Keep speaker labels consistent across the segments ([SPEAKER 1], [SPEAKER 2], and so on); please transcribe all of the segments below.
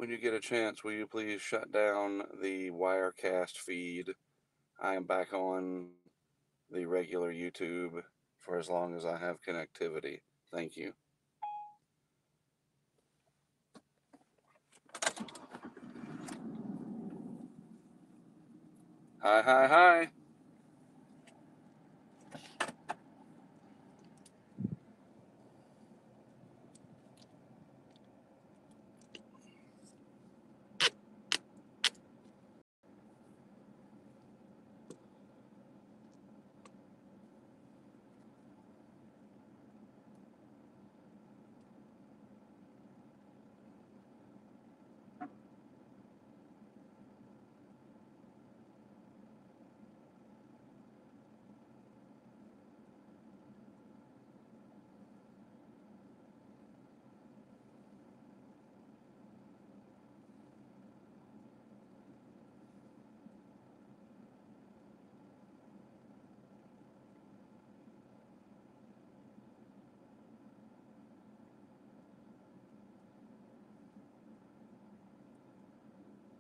[SPEAKER 1] When you get a chance, will you please shut down the Wirecast feed? I am back on the regular YouTube for as long as I have connectivity. Thank you. Hi, hi, hi.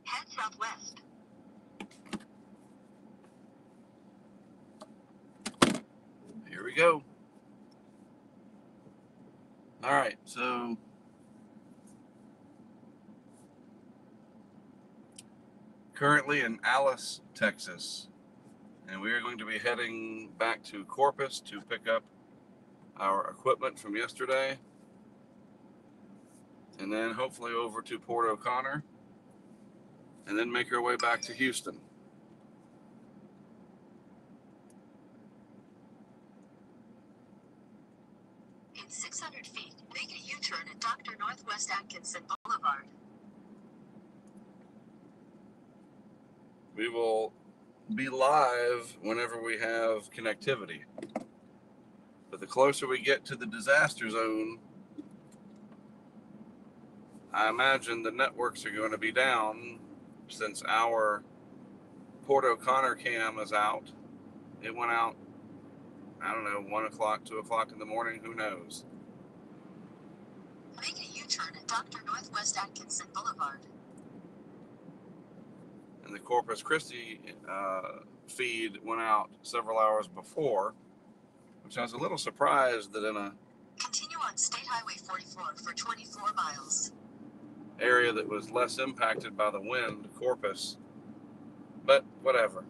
[SPEAKER 2] Head southwest.
[SPEAKER 1] Here we go. All right, so currently in Alice, Texas, and we are going to be heading back to Corpus to pick up our equipment from yesterday, and then hopefully over to Port O'Connor, and then make our way back to Houston.
[SPEAKER 2] In 600 feet, make a U-turn at Dr. Northwest Atkinson Boulevard.
[SPEAKER 1] We will be live whenever we have connectivity. But the closer we get to the disaster zone, I imagine the networks are going to be down since our Port O'Connor cam is out. It went out, I don't know, 1 o'clock, 2 o'clock in the morning, who knows.
[SPEAKER 2] Make a U-turn at Dr. Northwest Atkinson Boulevard.
[SPEAKER 1] And the Corpus Christi feed went out several hours before, which I was a little surprised that in a
[SPEAKER 2] Continue on State Highway 44 for 24 miles.
[SPEAKER 1] area that was less impacted by the wind, Corpus, but whatever.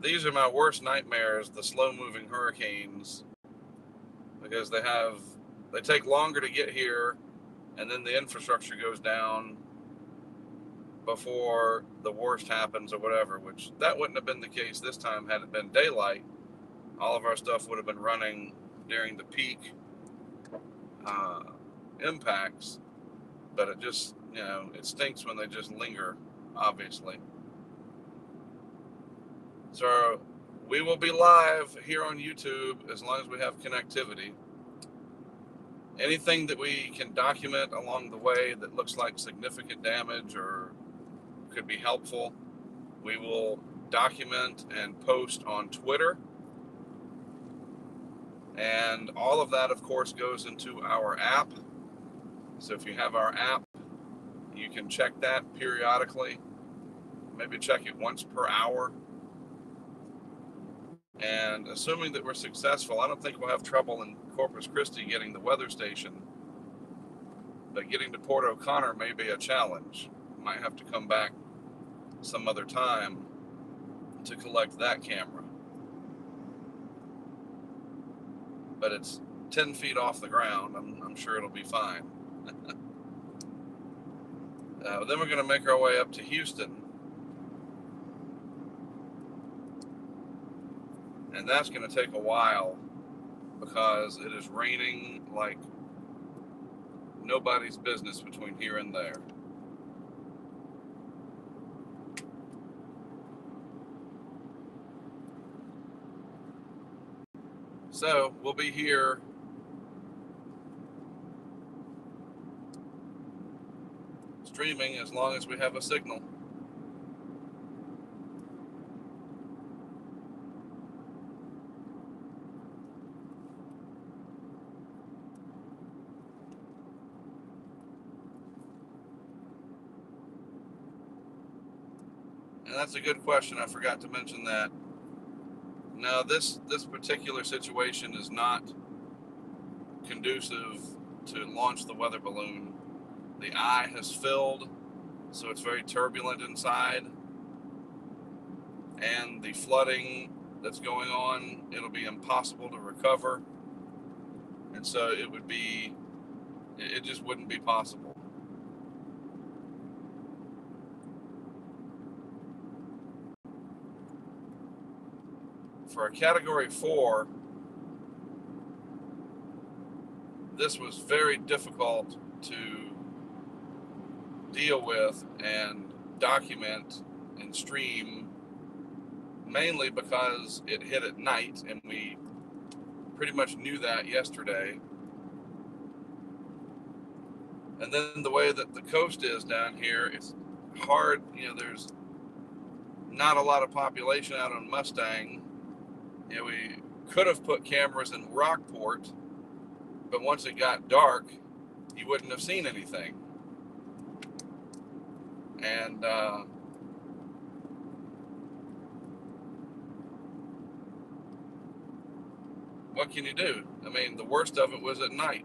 [SPEAKER 1] These are my worst nightmares, the slow-moving hurricanes, because they take longer to get here, and then the infrastructure goes down before the worst happens or whatever, which that wouldn't have been the case this time had it been daylight. All of our stuff would have been running during the peak impacts, but it just, it stinks when they just linger, obviously. So we will be live here on YouTube as long as we have connectivity. Anything that we can document along the way that looks like significant damage or could be helpful, we will document and post on Twitter. And all of that, of course, goes into our app. So if you have our app, you can check that periodically. Maybe check it once per hour. And assuming that we're successful, I don't think we'll have trouble in Corpus Christi getting the weather station. But getting to Port O'Connor may be a challenge. Might have to come back some other time to collect that camera. But it's 10 feet off the ground. I'm sure it'll be fine. Then we're going to make our way up to Houston. And that's going to take a while because it is raining like nobody's business between here and there. So we'll be here streaming as long as we have a signal. And that's a good question. I forgot to mention that. No, this particular situation is not conducive to launch the weather balloon. The eye has filled, so it's very turbulent inside. And the flooding that's going on, it'll be impossible to recover. And so it just wouldn't be possible. For a Category 4, this was very difficult to deal with and document and stream, mainly because it hit at night, and we pretty much knew that yesterday. And then the way that the coast is down here, it's hard. There's not a lot of population out on Mustang. We could have put cameras in Rockport, but once it got dark, you wouldn't have seen anything. And what can you do? I mean, the worst of it was at night.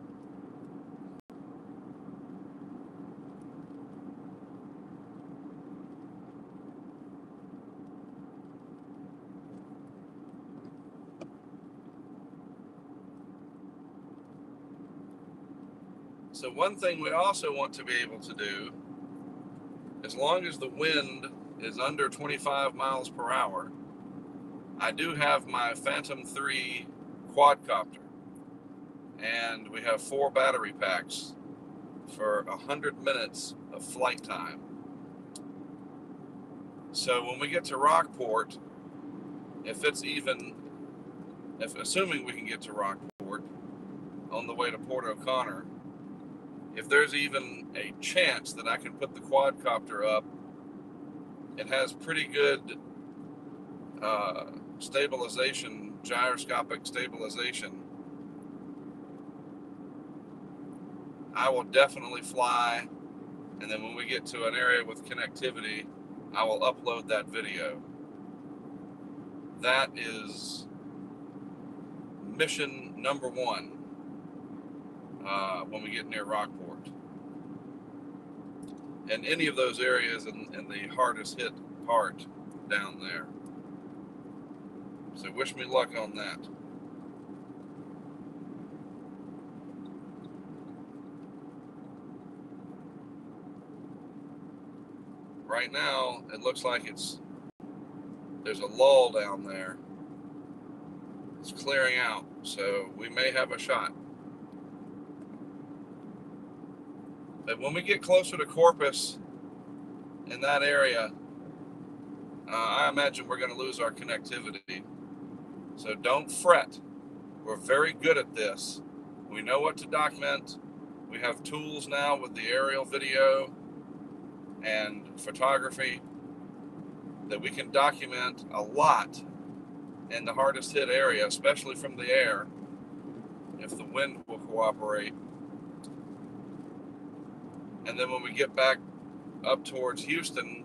[SPEAKER 1] So one thing we also want to be able to do, as long as the wind is under 25 miles per hour, I do have my Phantom 3 quadcopter, and we have 4 battery packs for 100 minutes of flight time. So when we get to Rockport, assuming we can get to Rockport on the way to Port O'Connor, if there's even a chance that I can put the quadcopter up, it has pretty good stabilization, gyroscopic stabilization. I will definitely fly, and then when we get to an area with connectivity, I will upload that video. That is mission number 1 when we get near Rockport. And any of those areas in the hardest hit part down there. So wish me luck on that. Right now, it looks like there's a lull down there. It's clearing out, so we may have a shot. But when we get closer to Corpus, in that area, I imagine we're going to lose our connectivity. So don't fret. We're very good at this. We know what to document. We have tools now with the aerial video and photography that we can document a lot in the hardest hit area, especially from the air, if the wind will cooperate. And then when we get back up towards Houston,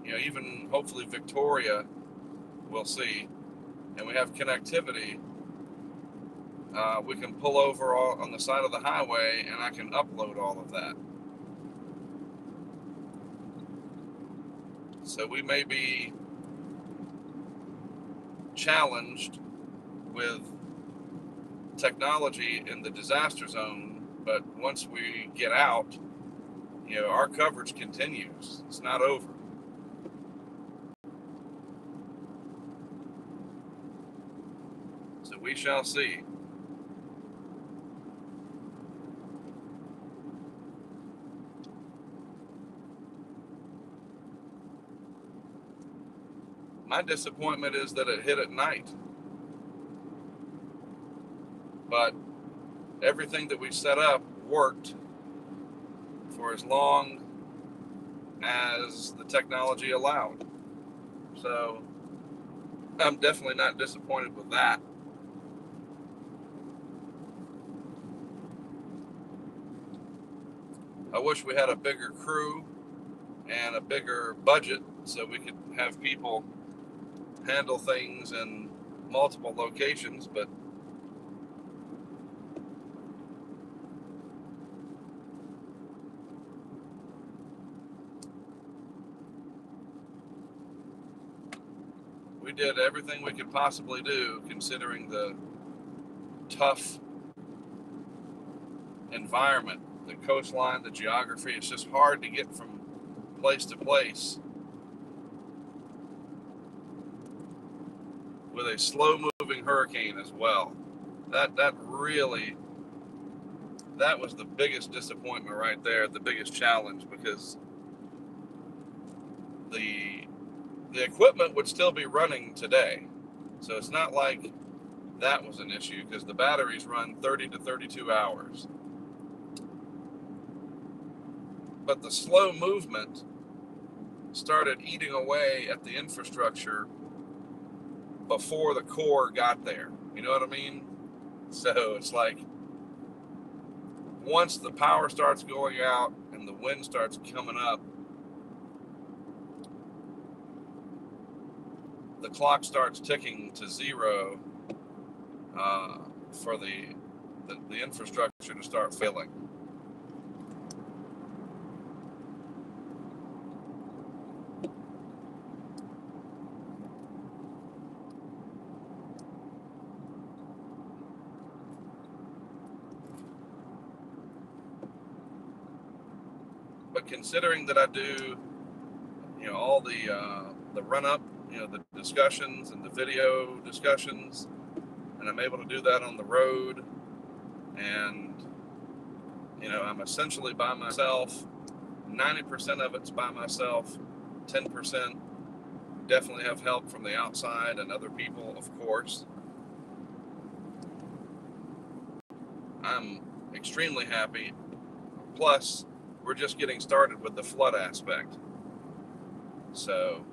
[SPEAKER 1] even hopefully Victoria, we'll see, and we have connectivity, we can pull over on the side of the highway, and I can upload all of that. So we may be challenged with technology in the disaster zone, but once we get out, our coverage continues. It's not over. So we shall see. My disappointment is that it hit at night. But everything that we set up worked for as long as the technology allowed. So I'm definitely not disappointed with that. I wish we had a bigger crew and a bigger budget so we could have people handle things in multiple locations, but we did everything we could possibly do considering the tough environment, the coastline, the geography. It's just hard to get from place to place with a slow moving hurricane as well. That was the biggest disappointment right there, the biggest challenge, because the equipment would still be running today. So it's not like that was an issue, because the batteries run 30 to 32 hours. But the slow movement started eating away at the infrastructure before the core got there. You know what I mean? So it's like once the power starts going out and the wind starts coming up, the clock starts ticking to zero for the infrastructure to start failing. But considering that I do, all the run up, the discussions and the video discussions, and I'm able to do that on the road, and I'm essentially by myself. 90% of it's by myself. 10% definitely have help from the outside and other people, of course. I'm extremely happy. Plus, we're just getting started with the flood aspect. So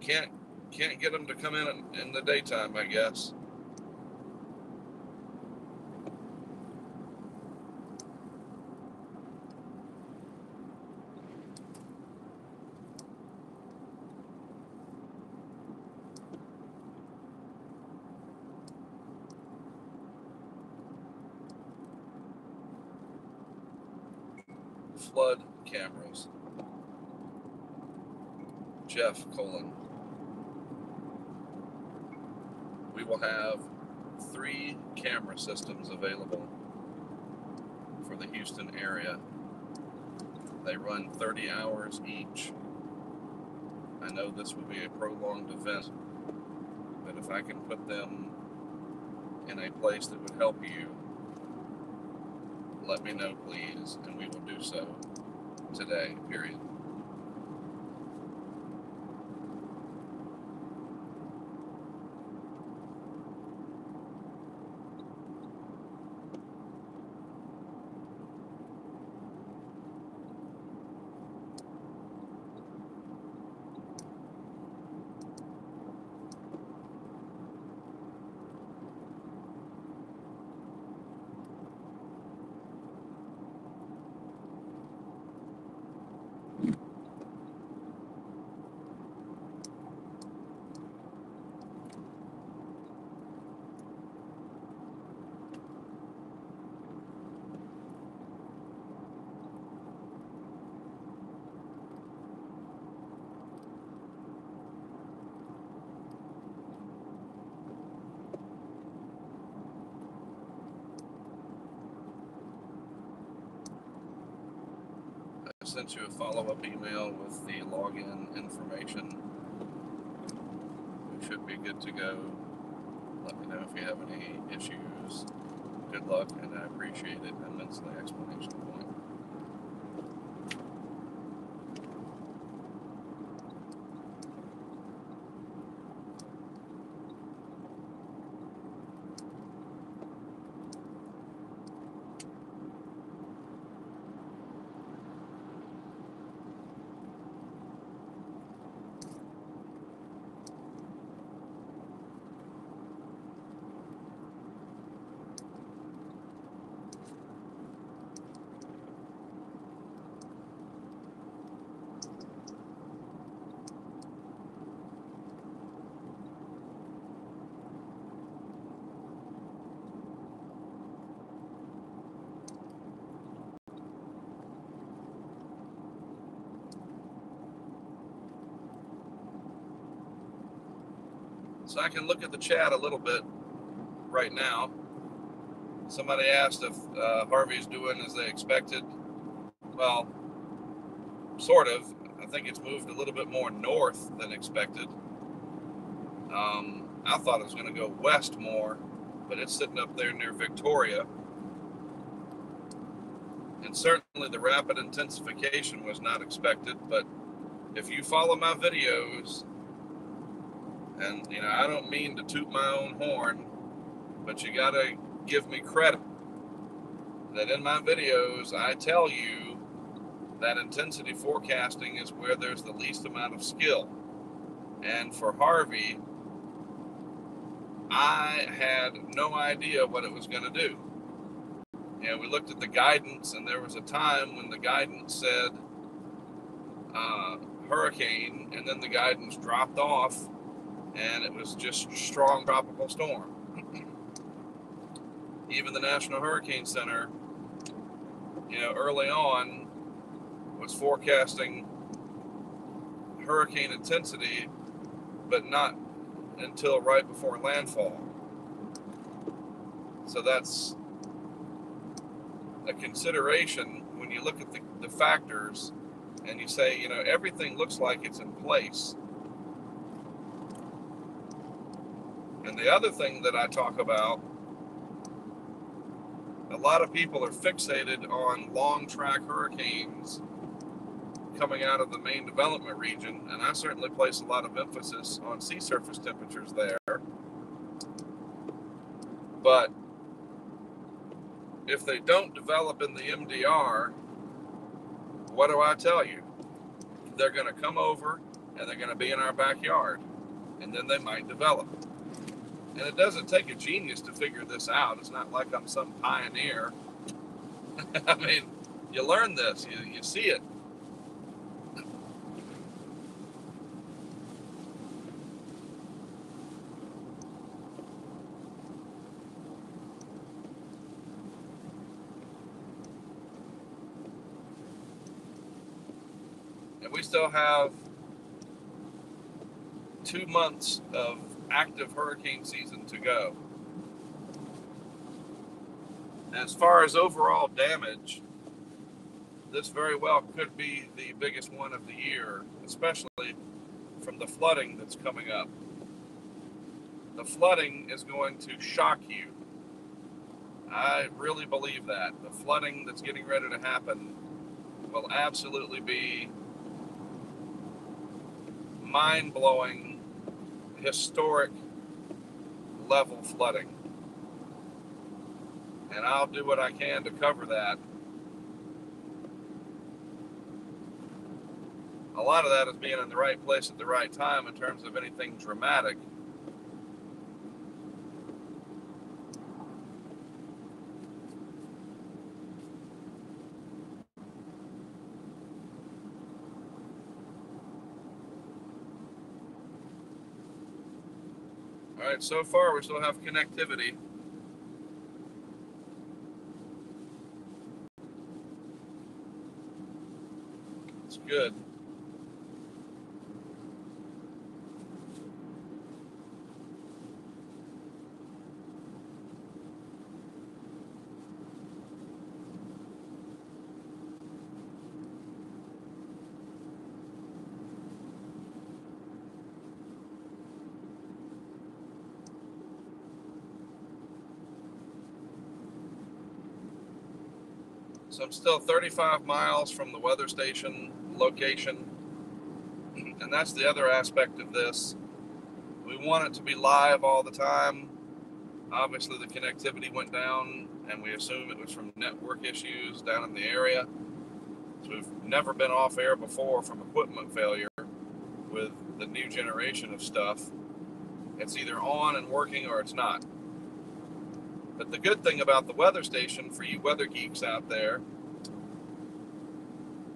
[SPEAKER 1] can't get them to come in the daytime, I guess. Flood cameras. Jeff Colon. We will have 3 camera systems available for the Houston area. They run 30 hours each. I know this will be a prolonged event, but if I can put them in a place that would help you, let me know, please, and we will do so today, period. I sent you a follow-up email with the login information. We should be good to go. Let me know if you have any issues. Good luck, and I appreciate it immensely. Explanation point. So I can look at the chat a little bit right now. Somebody asked if Harvey's doing as they expected. Well, sort of. I think it's moved a little bit more north than expected. I thought it was going to go west more, but it's sitting up there near Victoria. And certainly the rapid intensification was not expected, but if you follow my videos, and I don't mean to toot my own horn, but you gotta give me credit that in my videos I tell you that intensity forecasting is where there's the least amount of skill. And for Harvey, I had no idea what it was going to do. We looked at the guidance, and there was a time when the guidance said hurricane, and then the guidance dropped off, and it was just strong tropical storm. Even the National Hurricane Center, early on was forecasting hurricane intensity, but not until right before landfall. So that's a consideration when you look at the factors and you say, everything looks like it's in place. And the other thing that I talk about, a lot of people are fixated on long track hurricanes coming out of the main development region, and I certainly place a lot of emphasis on sea surface temperatures there. But if they don't develop in the MDR, what do I tell you? They're going to come over and they're going to be in our backyard, and then they might develop. And it doesn't take a genius to figure this out. It's not like I'm some pioneer. I mean, you learn this, you see it. And we still have 2 months of active hurricane season to go. As far as overall damage, this very well could be the biggest one of the year, especially from the flooding that's coming up. The flooding is going to shock you. I really believe that. The flooding that's getting ready to happen will absolutely be mind-blowing, historic level flooding. And I'll do what I can to cover that. A lot of that is being in the right place at the right time in terms of anything dramatic. All right, so far we still have connectivity. It's good. So I'm still 35 miles from the weather station location. And that's the other aspect of this. We want it to be live all the time. Obviously, the connectivity went down, and we assume it was from network issues down in the area. So we've never been off air before from equipment failure with the new generation of stuff. It's either on and working or it's not. But the good thing about the weather station, for you weather geeks out there,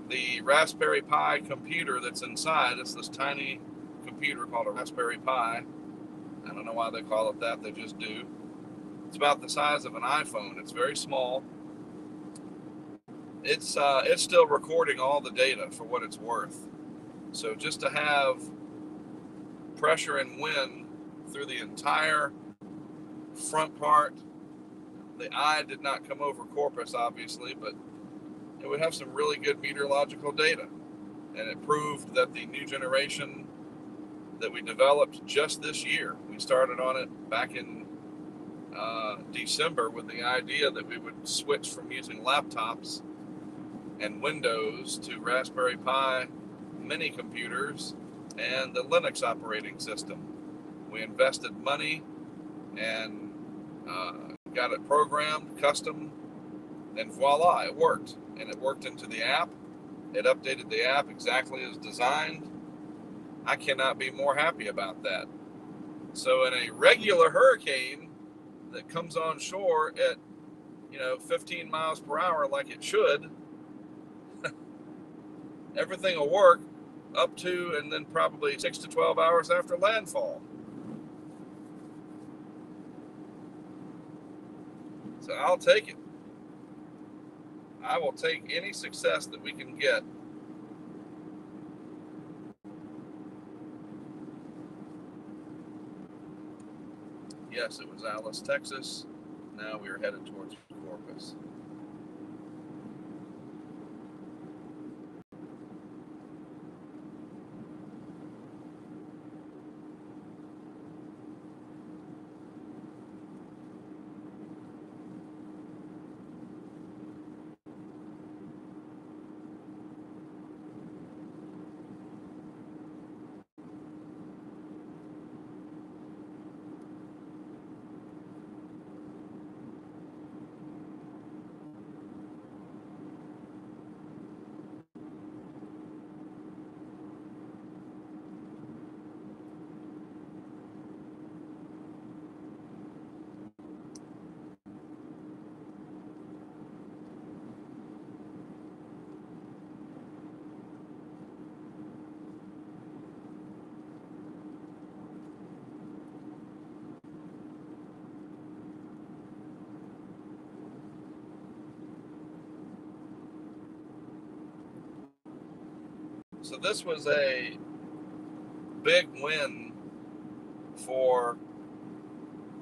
[SPEAKER 1] the Raspberry Pi computer that's inside, it's this tiny computer called a Raspberry Pi. I don't know why they call it that, they just do. It's about the size of an iPhone. It's very small. It's still recording all the data for what it's worth. So just to have pressure and wind through the entire front part. The eye did not come over Corpus, obviously, but it would have some really good meteorological data. And it proved that the new generation that we developed just this year, we started on it back in December with the idea that we would switch from using laptops and Windows to Raspberry Pi mini computers and the Linux operating system. We invested money and got it programmed, custom, and voila, it worked. And it worked into the app. It updated the app exactly as designed. I cannot be more happy about that. So in a regular hurricane that comes on shore at 15 miles per hour like it should, everything will work up to and then probably 6 to 12 hours after landfall. So I'll take it. I will take any success that we can get. Yes, it was Alice, Texas. Now we are headed towards Corpus. So this was a big win for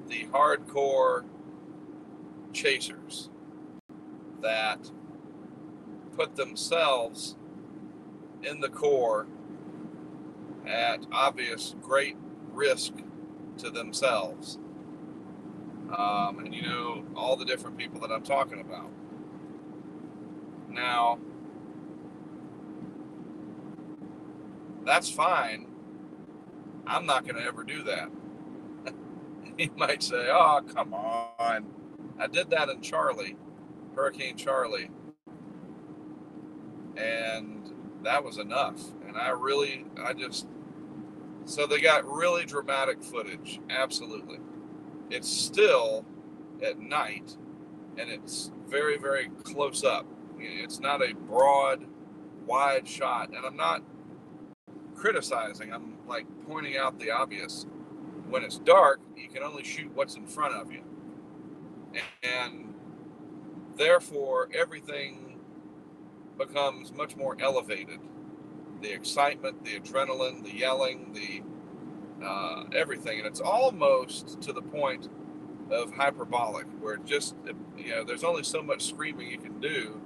[SPEAKER 1] the hardcore chasers that put themselves in the core at obvious great risk to themselves. And all the different people that I'm talking about. Now, that's fine. I'm not going to ever do that. You might say, oh, come on. I did that in Hurricane Charlie. And that was enough. And so they got really dramatic footage. Absolutely. It's still at night and it's very, very close up. It's not a broad, wide shot. And I'm not criticizing. I'm like pointing out the obvious. When it's dark, you can only shoot what's in front of you. And therefore, everything becomes much more elevated. The excitement, the adrenaline, the yelling, the everything. And it's almost to the point of hyperbolic, where there's only so much screaming you can do.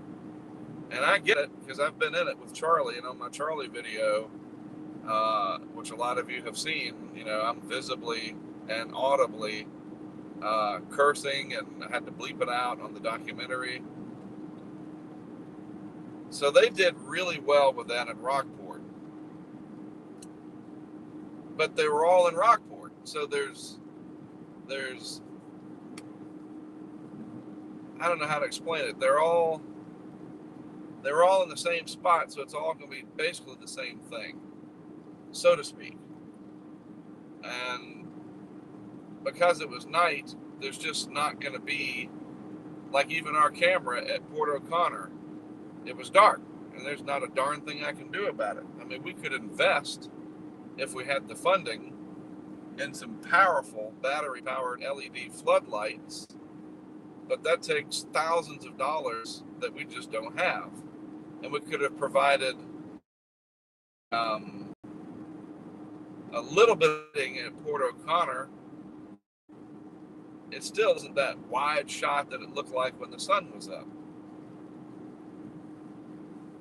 [SPEAKER 1] And I get it, because I've been in it with Charlie, and on my Charlie video, which a lot of you have seen, I'm visibly and audibly cursing, and I had to bleep it out on the documentary. So they did really well with that in Rockport. But they were all in Rockport. So there's I don't know how to explain it. They were all in the same spot, so it's all going to be basically the same thing, so to speak. And because it was night, there's just not going to be, like even our camera at Port O'Connor, it was dark, and there's not a darn thing I can do about it. I mean, we could invest, if we had the funding, in some powerful battery-powered LED floodlights, but that takes thousands of dollars that we just don't have. And we could have provided a a little bit at Port O'Connor, it still isn't that wide shot that it looked like when the sun was up.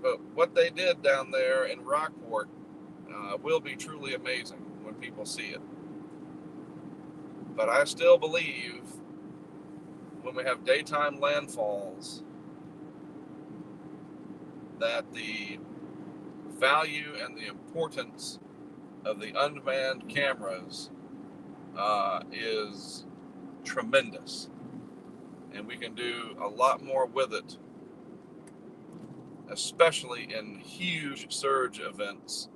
[SPEAKER 1] But what they did down there in Rockport will be truly amazing when people see it. But I still believe when we have daytime landfalls that the value and the importance of the unmanned cameras is tremendous, and we can do a lot more with it, especially in huge surge events.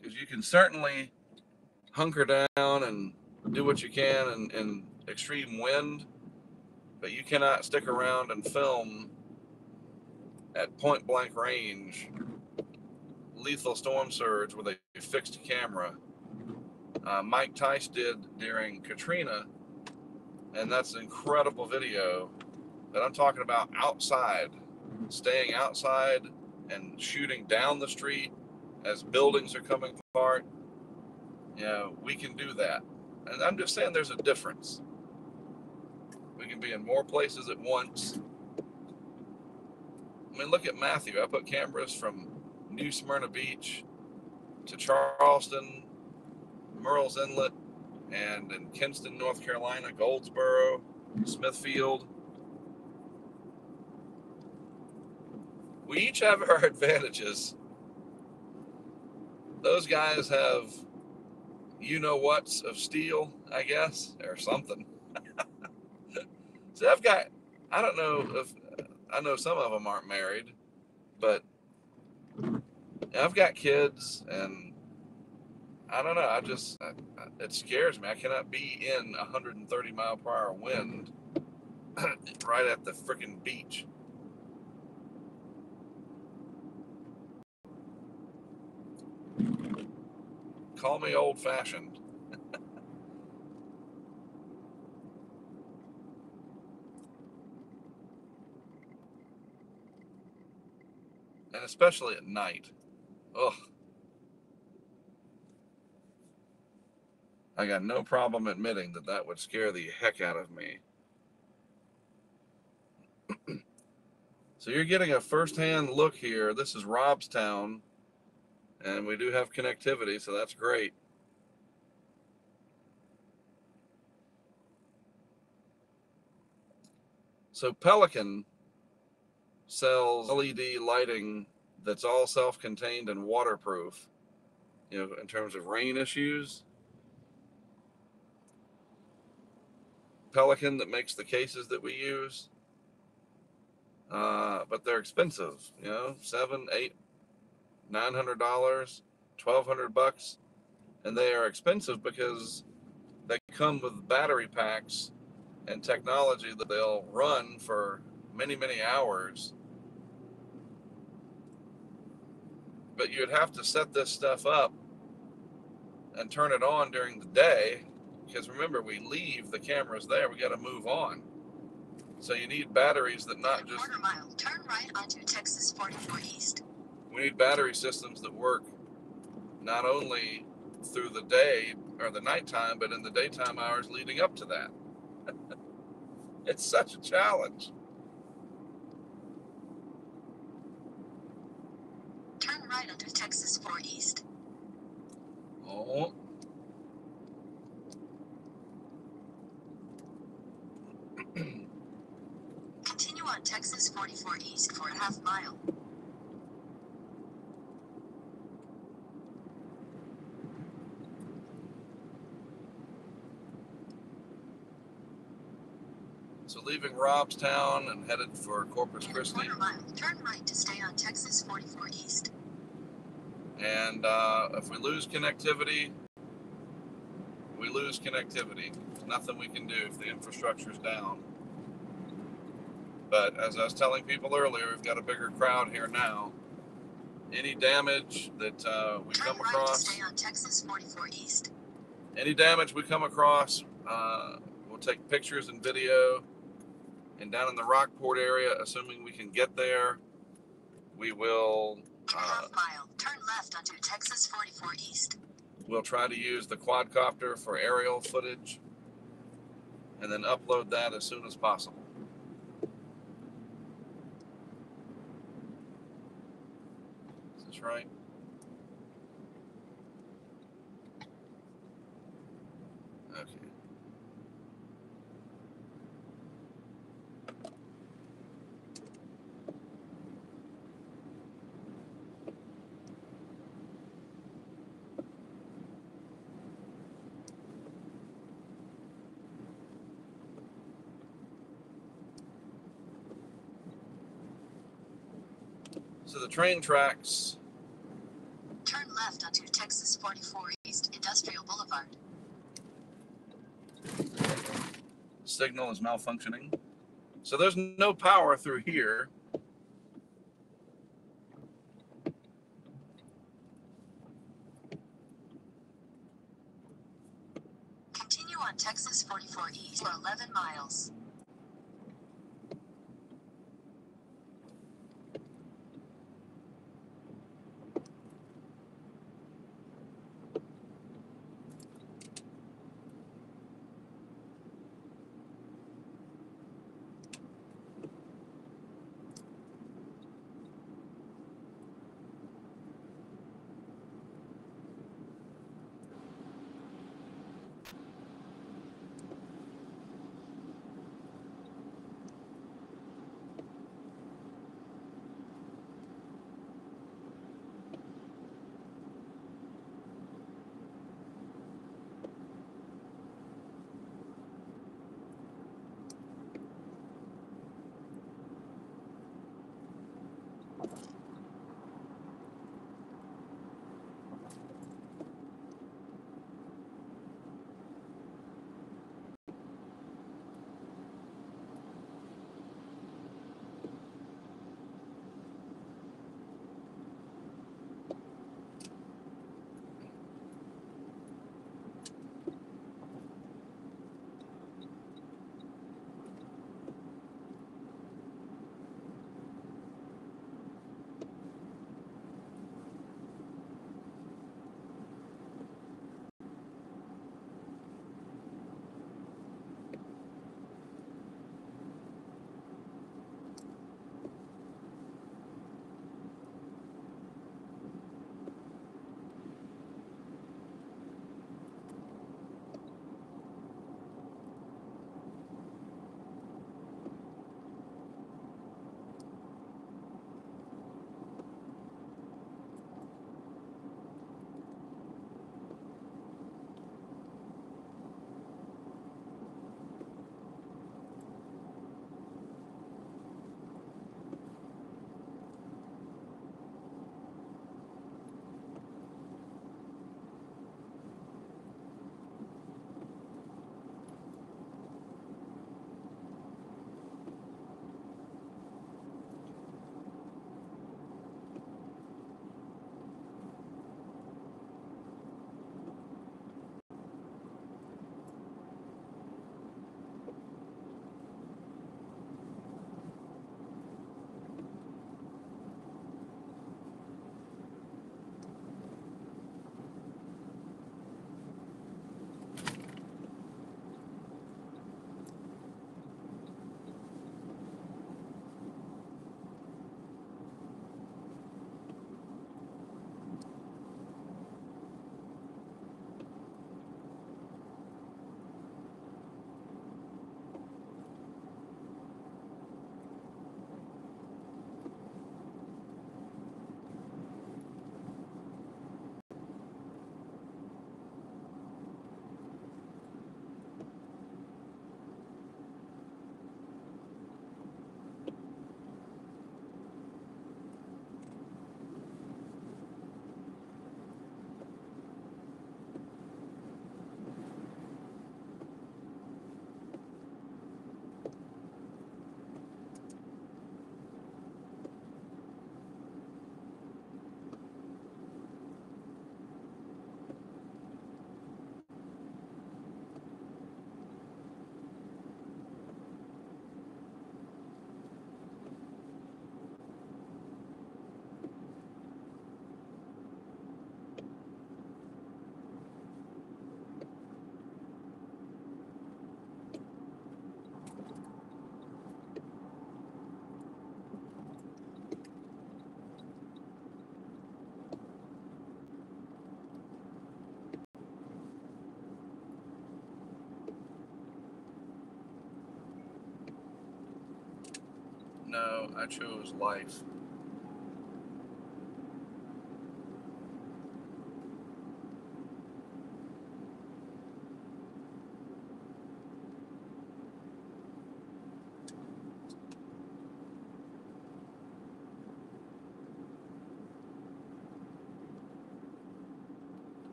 [SPEAKER 1] Because you can certainly hunker down and do what you can in extreme wind, but you cannot stick around and film at point blank range lethal storm surge with a fixed camera. Mike Tice did during Katrina, and that's an incredible video. But I'm talking about outside, staying outside and shooting down the street as buildings are coming apart. We can do that. And I'm just saying there's a difference. We can be in more places at once. I mean, look at Matthew. I put cameras from New Smyrna Beach to Charleston, Murrells Inlet, and in Kinston, North Carolina, Goldsboro, Smithfield. We each have our advantages. Those guys have you-know-whats of steel, I guess, or something. So I don't know if, I know some of them aren't married, but I've got kids, and I don't know, it scares me. I cannot be in 130 mile per hour wind right at the freaking beach. Call me old-fashioned. And especially at night. Ugh. I got no problem admitting that would scare the heck out of me. So you're getting a first-hand look here. This is Robstown, and we do have connectivity, so that's great. So Pelican sells LED lighting that's all self-contained and waterproof, in terms of rain issues. Pelican that makes the cases that we use, but they're expensive, $700, $800, $900, $1,200, and they are expensive because they come with battery packs and technology that they'll run for many, many hours. But you'd have to set this stuff up and turn it on during the day, because remember, we leave the cameras there, we got to move on. So you need batteries that not just...
[SPEAKER 2] Quarter mile, turn right onto Texas 44 East.
[SPEAKER 1] We need battery systems that work not only through the day or the nighttime, but in the daytime hours leading up to that. It's such a challenge.
[SPEAKER 2] Turn right onto Texas 4 East.
[SPEAKER 1] Oh.
[SPEAKER 2] Continue on Texas 44 East for a half mile.
[SPEAKER 1] So leaving Robstown and headed for Corpus Christi.
[SPEAKER 2] Quarter mile, turn right to stay on Texas 44 East.
[SPEAKER 1] And if we lose connectivity, we lose connectivity. There's nothing we can do if the infrastructure's down. But as I was telling people earlier, we've got a bigger crowd here now. Any damage that we come across,
[SPEAKER 2] stay on Texas 44 East.
[SPEAKER 1] any damage we come across, We'll take pictures and video. And down in the Rockport area, assuming we can get there, we will.
[SPEAKER 2] In a half mile, turn left onto Texas 44 East.
[SPEAKER 1] We'll try to use the quadcopter for aerial footage and then upload that as soon as possible. Is this right? Okay. So the train tracks.
[SPEAKER 2] Turn left onto Texas 44 East Industrial Boulevard.
[SPEAKER 1] Signal is malfunctioning. So there's no power through here.
[SPEAKER 2] Continue on Texas 44 East for 11 miles.
[SPEAKER 1] No, I chose life.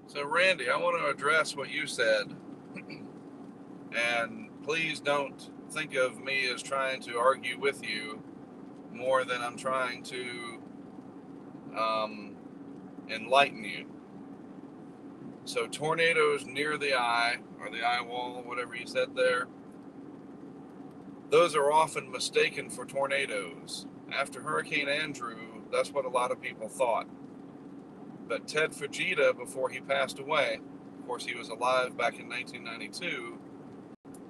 [SPEAKER 1] So, Randy, I want to address what you said, and please don't think of me as trying to argue with you more than I'm trying to um, enlighten you. So, tornadoes near the eye, or the eye wall, whatever you said there, those are often mistaken for tornadoes. After Hurricane Andrew, that's what a lot of people thought. But Ted Fujita, before he passed away, of course, he was alive back in 1992,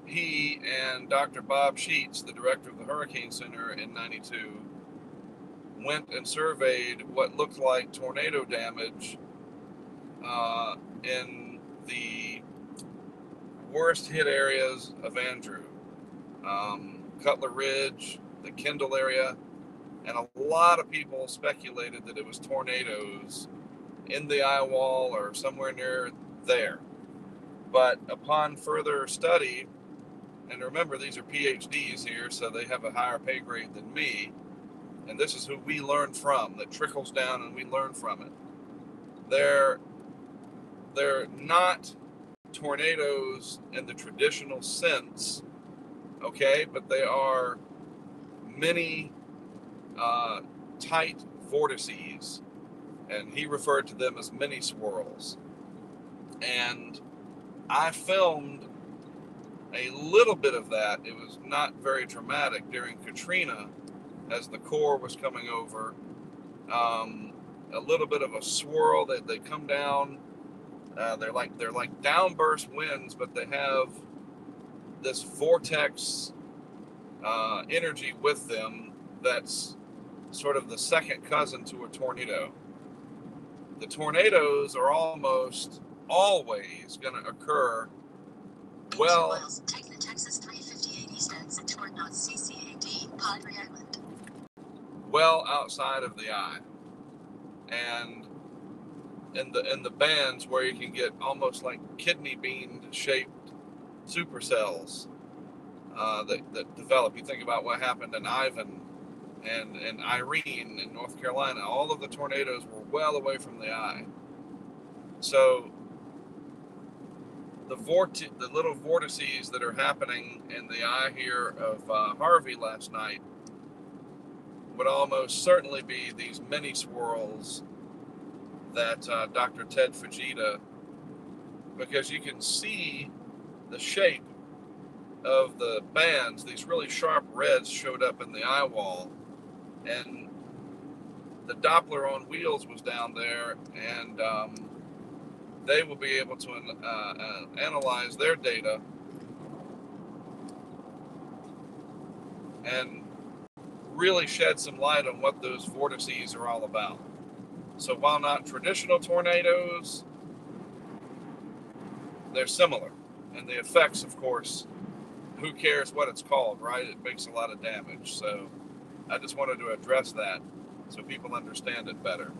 [SPEAKER 1] he and Dr. Bob Sheets, the director of the Hurricane Center in 92, went and surveyed what looked like tornado damage in the worst hit areas of Andrew. Cutler Ridge, the Kendall area, and a lot of people speculated that it was tornadoes in the eye wall or somewhere near there. But upon further study, and remember, these are PhDs here, so they have a higher pay grade than me, and this is who we learn from, that trickles down and we learn from it. They're not tornadoes in the traditional sense, okay, but they are many tight vortices, and he referred to them as mini swirls. And I filmed a little bit of that. It was not very dramatic during Katrina as the core was coming over. A little bit of a swirl that they come down. They're like downburst winds, but they have this vortex energy with them that's sort of the second cousin to a tornado. The tornadoes are almost always going to occur well.
[SPEAKER 2] Take the Texas 358 east exit toward North CCAD, Padre Island.
[SPEAKER 1] Well outside of the eye, and in the bands where you can get almost like kidney bean shaped supercells that develop. You think about what happened in Ivan and Irene in North Carolina. All of the tornadoes were well away from the eye. So the little vortices that are happening in the eye here of Harvey last night would almost certainly be these mini swirls that Dr. Ted Fujita, because you can see the shape of the bands. These really sharp reds showed up in the eye wall, and the Doppler on wheels was down there, and they will be able to analyze their data and really shed some light on what those vortices are all about. So while not traditional tornadoes, they're similar. And the effects, of course, who cares what it's called, right? It makes a lot of damage. So I just wanted to address that so people understand it better.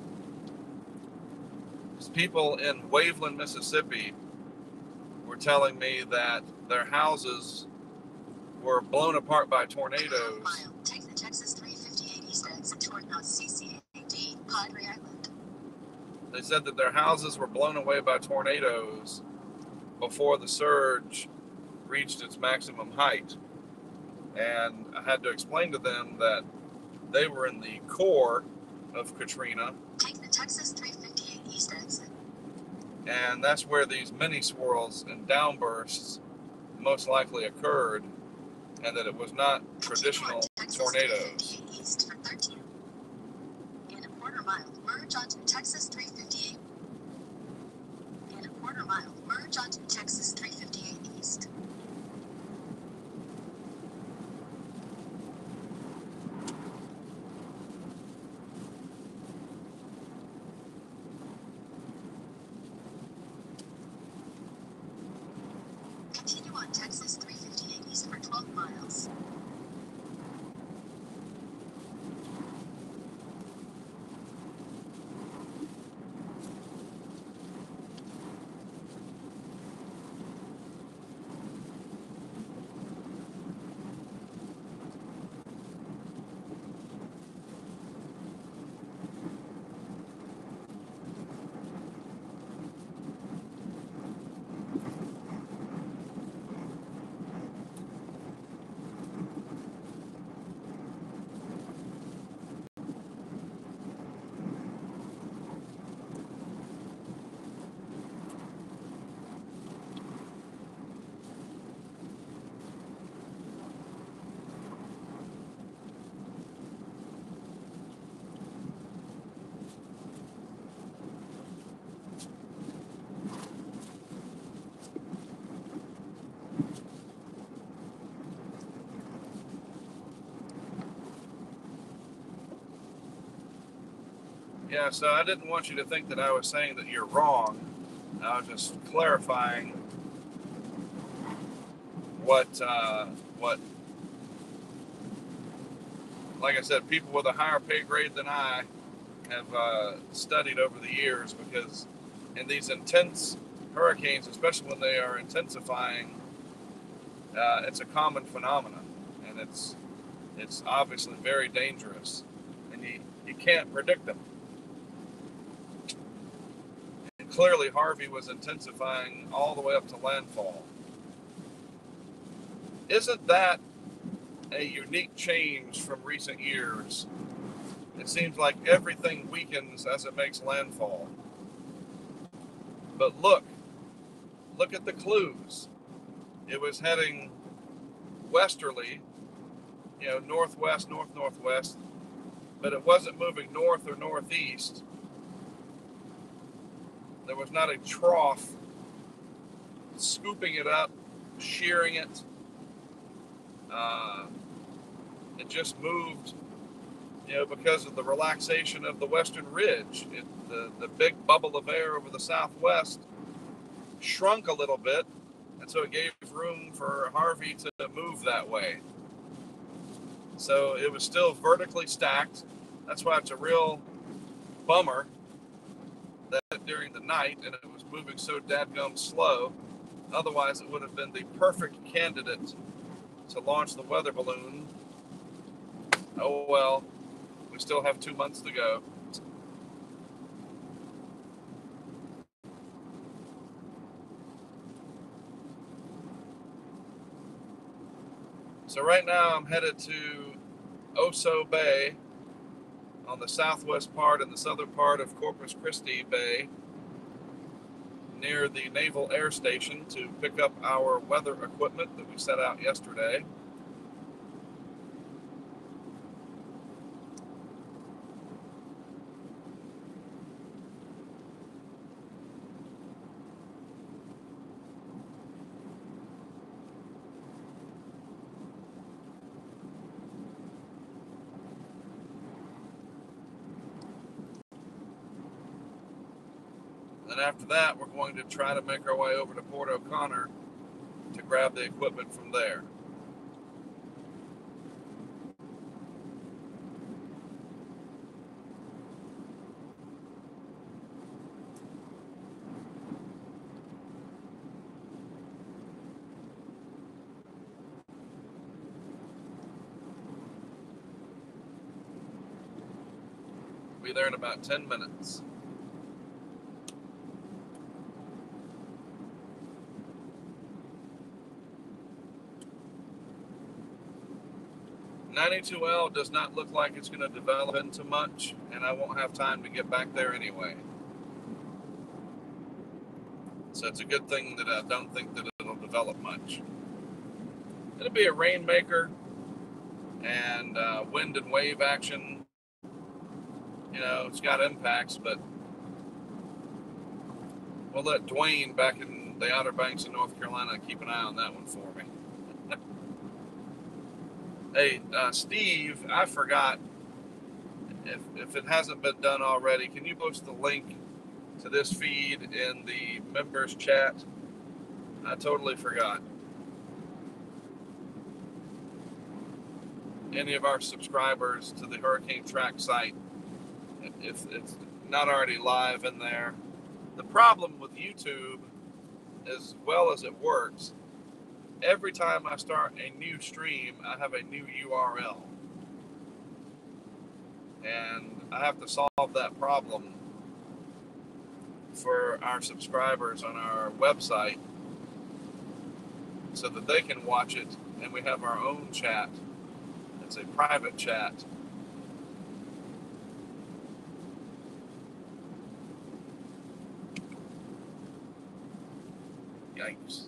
[SPEAKER 1] People in Waveland, Mississippi were telling me that their houses were blown apart by tornadoes.
[SPEAKER 2] Take the Texas 358 east exit toward North CCAD, Padre Island.
[SPEAKER 1] They said that their houses were blown away by tornadoes before the surge reached its maximum height. And I had to explain to them that they were in the core of Katrina.
[SPEAKER 2] Take the Texas 358 east exit.
[SPEAKER 1] And that's where these mini swirls and downbursts most likely occurred, and that it was not traditional tornadoes.
[SPEAKER 2] East for 13. In a quarter mile, merge onto Texas 358. In a quarter mile, merge onto Texas 358 east. Continue on Texas 358 east for 12 miles.
[SPEAKER 1] Yeah, so I didn't want you to think that I was saying that you're wrong. I was just clarifying what, like I said, people with a higher pay grade than I have studied over the years, because in these intense hurricanes, especially when they are intensifying, it's a common phenomenon, and it's obviously very dangerous, and you can't predict them. And clearly Harvey was intensifying all the way up to landfall. Isn't that a unique change from recent years? It seems like everything weakens as it makes landfall. But look at the clues. It was heading westerly, northwest, northwest, but it wasn't moving north or northeast. There was not a trough scooping it up, shearing it. It just moved, because of the relaxation of the western ridge. The big bubble of air over the southwest shrunk a little bit, and so it gave room for Harvey to move that way. So it was still vertically stacked. That's why it's a real bummer that during the night, and it was moving so dadgum slow. Otherwise, it would have been the perfect candidate to launch the weather balloon. Oh well, we still have 2 months to go. So right now I'm headed to Oso Bay, on the southwest part and the southern part of Corpus Christi Bay near the Naval Air Station to pick up our weather equipment that we set out yesterday. Then after that, we're going to try to make our way over to Port O'Connor to grab the equipment from there. Be there in about 10 minutes. .92L does not look like it's going to develop into much, and I won't have time to get back there anyway. So it's a good thing that I don't think that it'll develop much. It'll be a rainmaker and wind and wave action. You know, it's got impacts, but we'll let Dwayne back in the Outer Banks of North Carolina keep an eye on that one for me. Hey, Steve, I forgot, if it hasn't been done already, can you post the link to this feed in the members chat? I totally forgot. Any of our subscribers to the Hurricane Track site, if it's not already live in there. The problem with YouTube, as well as it works, every time I start a new stream, I have a new URL. And I have to solve that problem for our subscribers on our website so that they can watch it, and we have our own chat. It's a private chat. Yikes.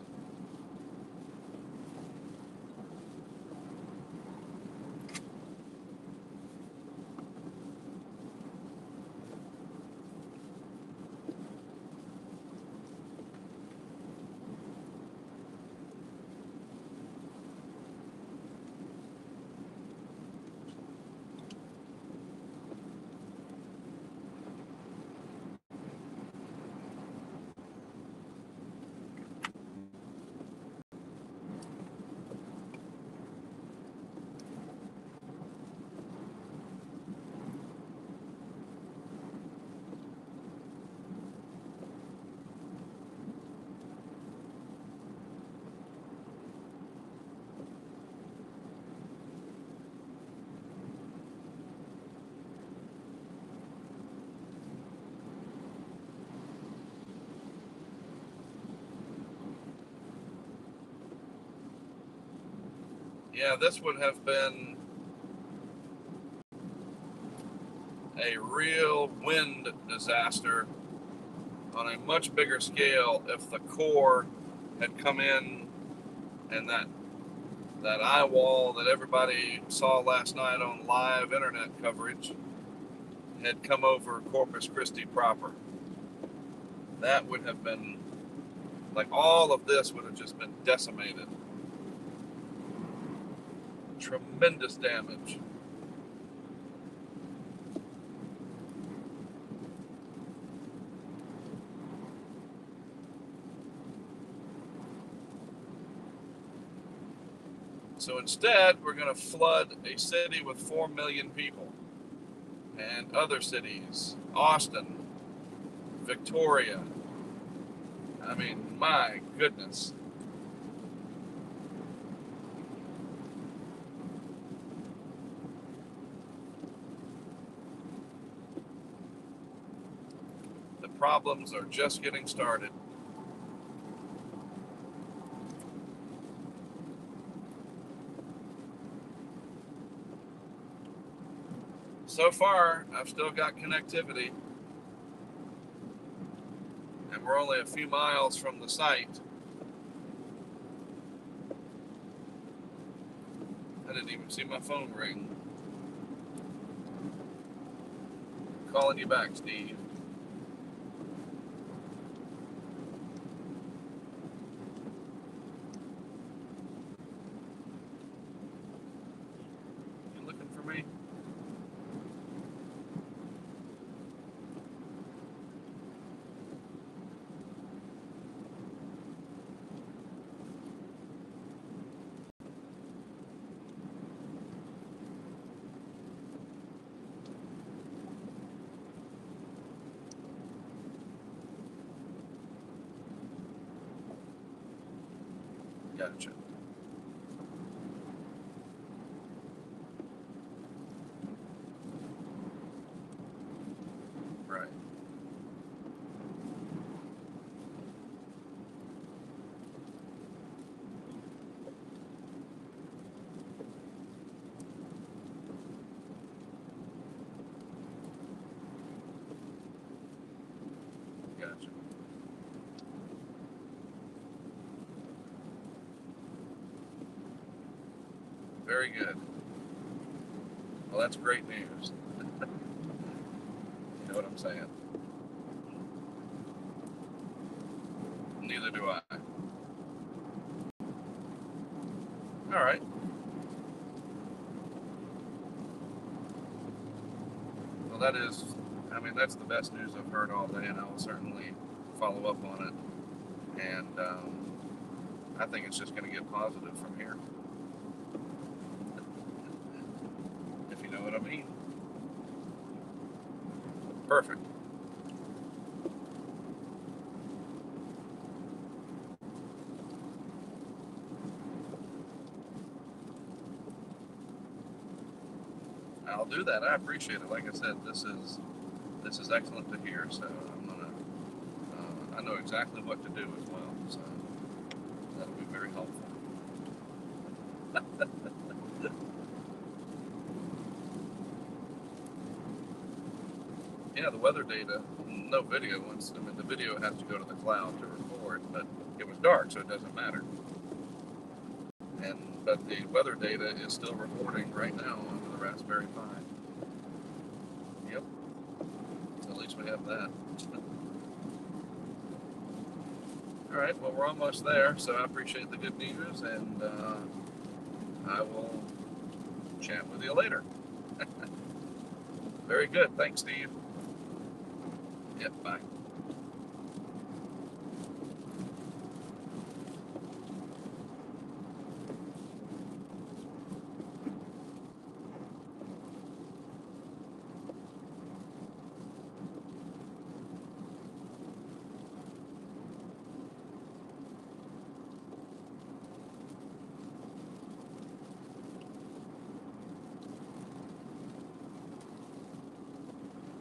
[SPEAKER 1] Yeah, this would have been a real wind disaster on a much bigger scale if the core had come in and that eye wall that everybody saw last night on live internet coverage had come over Corpus Christi proper. That would have been, like, all of this would have just been decimated. Tremendous damage. So instead, we're going to flood a city with 4 million people, and other cities, Austin, Victoria. I mean, my goodness. The problems are just getting started. so far, I've still got connectivity, and we're only a few miles from the site. I didn't even see my phone ring. Calling you back, Steve. You looking for me? Gotcha. Right. Gotcha. Very good. Well, that's great news. You know what I'm saying? Neither do I. All right. Well, that's the best news I've heard all day, and I will certainly follow up on it. And I think it's just going to get positive from here, if you know what I mean. Perfect. I'll do that. I appreciate it. Like I said, this is excellent to hear. So I'm gonna. I know exactly what to do as well. So that'll be very helpful. Yeah, the weather data, no video. The video has to go to the cloud to record, but it was dark, so it doesn't matter. But the weather data is still recording right now over the Raspberry Pi. Yep. So at least we have that. All right. Well, we're almost there, so I appreciate the good news, and I will chat with you later. Very good. Thanks, Steve. Yep. Bye.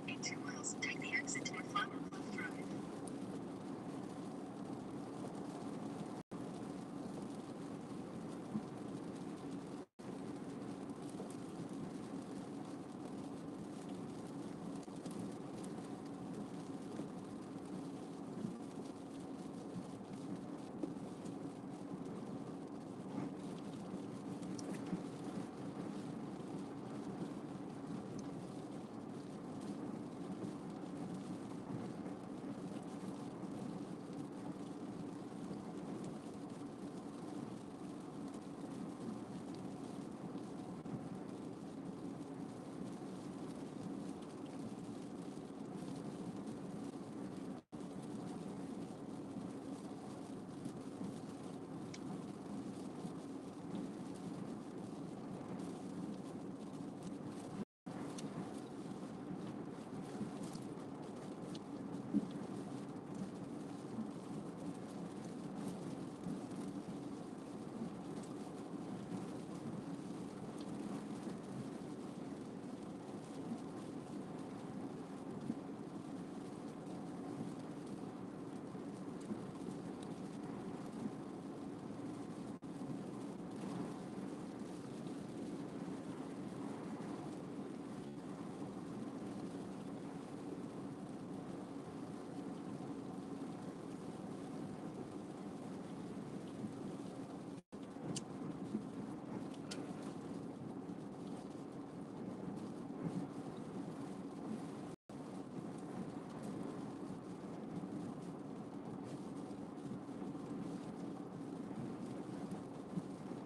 [SPEAKER 2] In 2 miles, take the exit to Farmer Cliff Drive.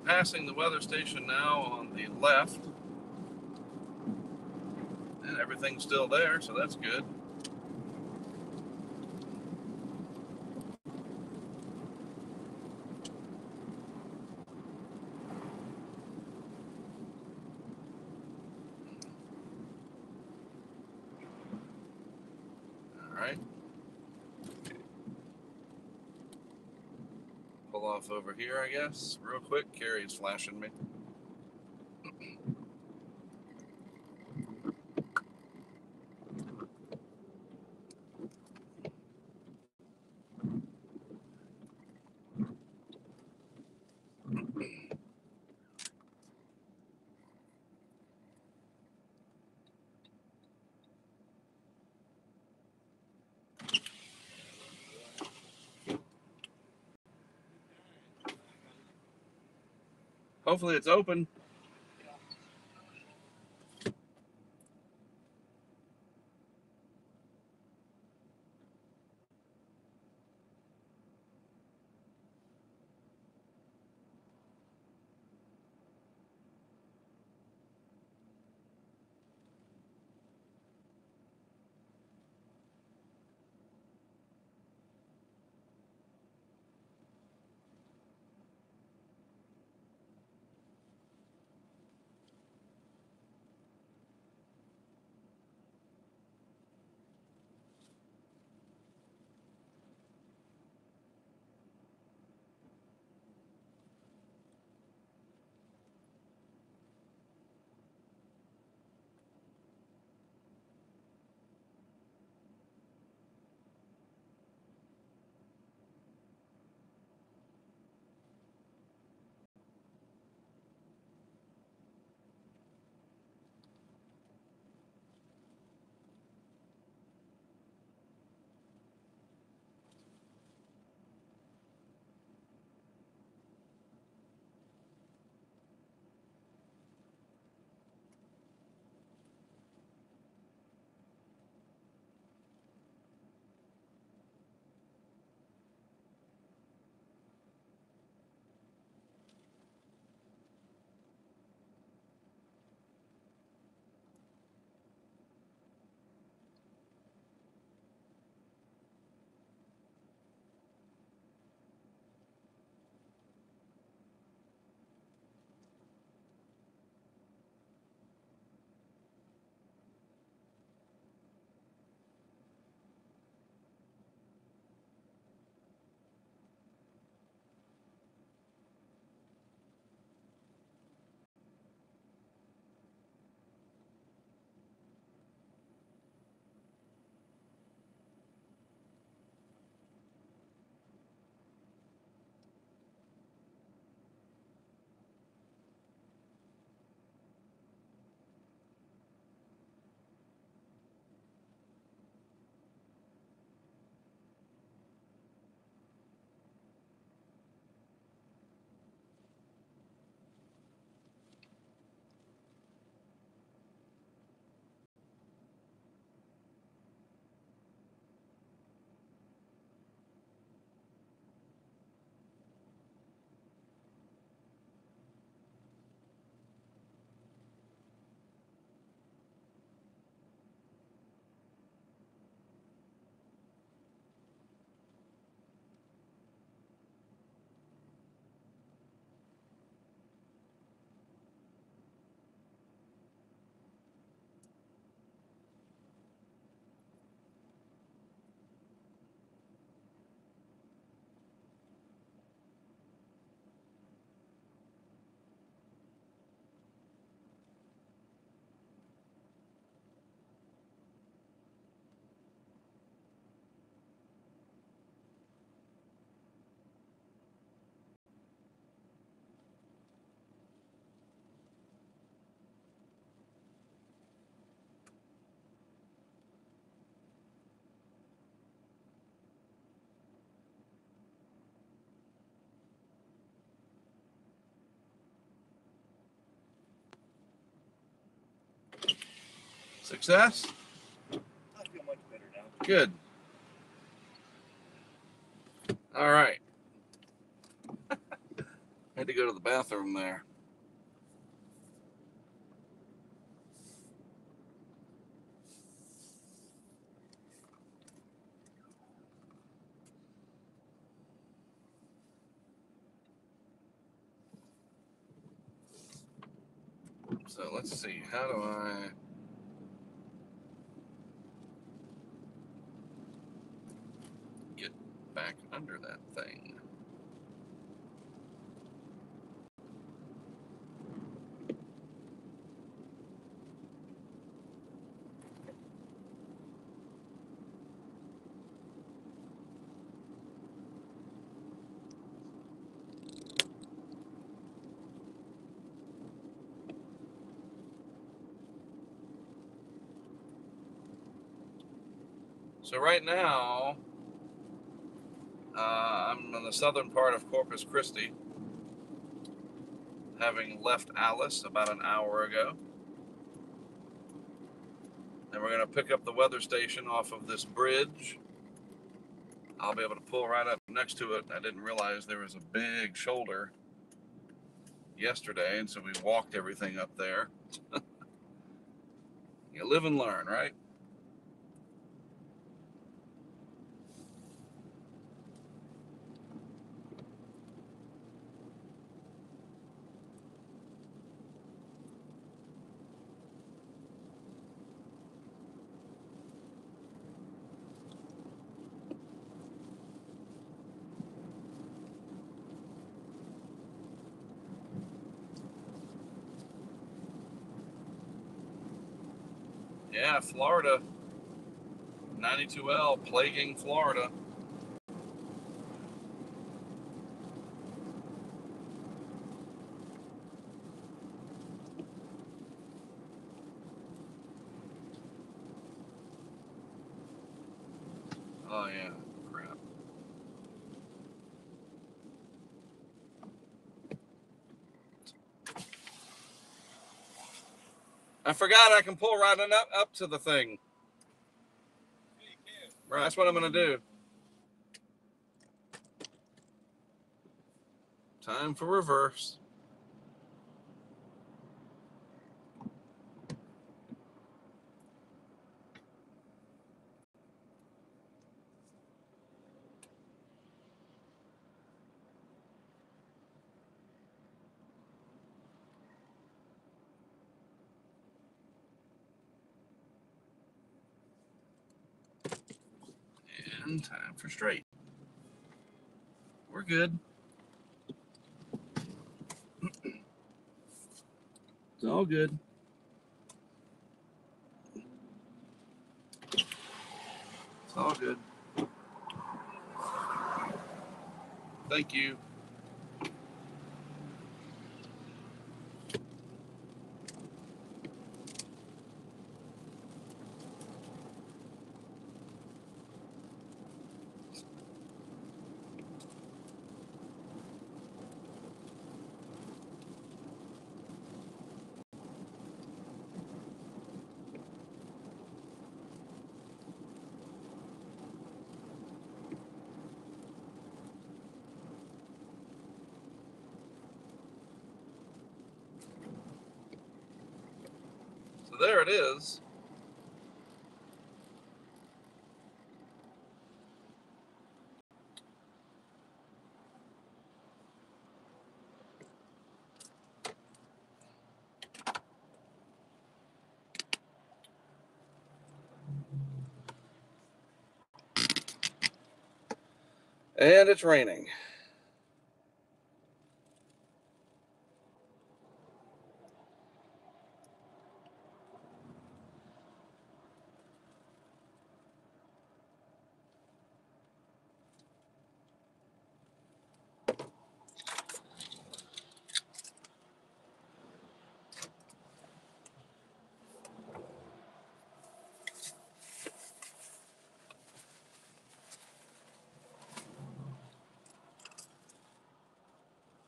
[SPEAKER 1] passing the weather station now on the left, and everything's still there, so that's good. All right. Pull off over here, I guess, real quick. Carrie's flashing me. Hopefully it's open. Success?
[SPEAKER 3] I feel much better now.
[SPEAKER 1] Good. All right. Had to go to the bathroom there. So let's see, how do I get back under that thing? So right now, I'm in the southern part of Corpus Christi, having left Alice about an hour ago. And we're going to pick up the weather station off of this bridge. I'll be able to pull right up next to it. I didn't realize there was a big shoulder yesterday, and so we walked everything up there. You live and learn, right? Yeah, Florida, 92L, plaguing Florida. Oh, yeah, crap. I forgot I can pull right up to the thing. Right, that's what I'm going to do. Time for reverse. And time for straight. We're good. It's all good. It's all good. Thank you. So there it is. And it's raining.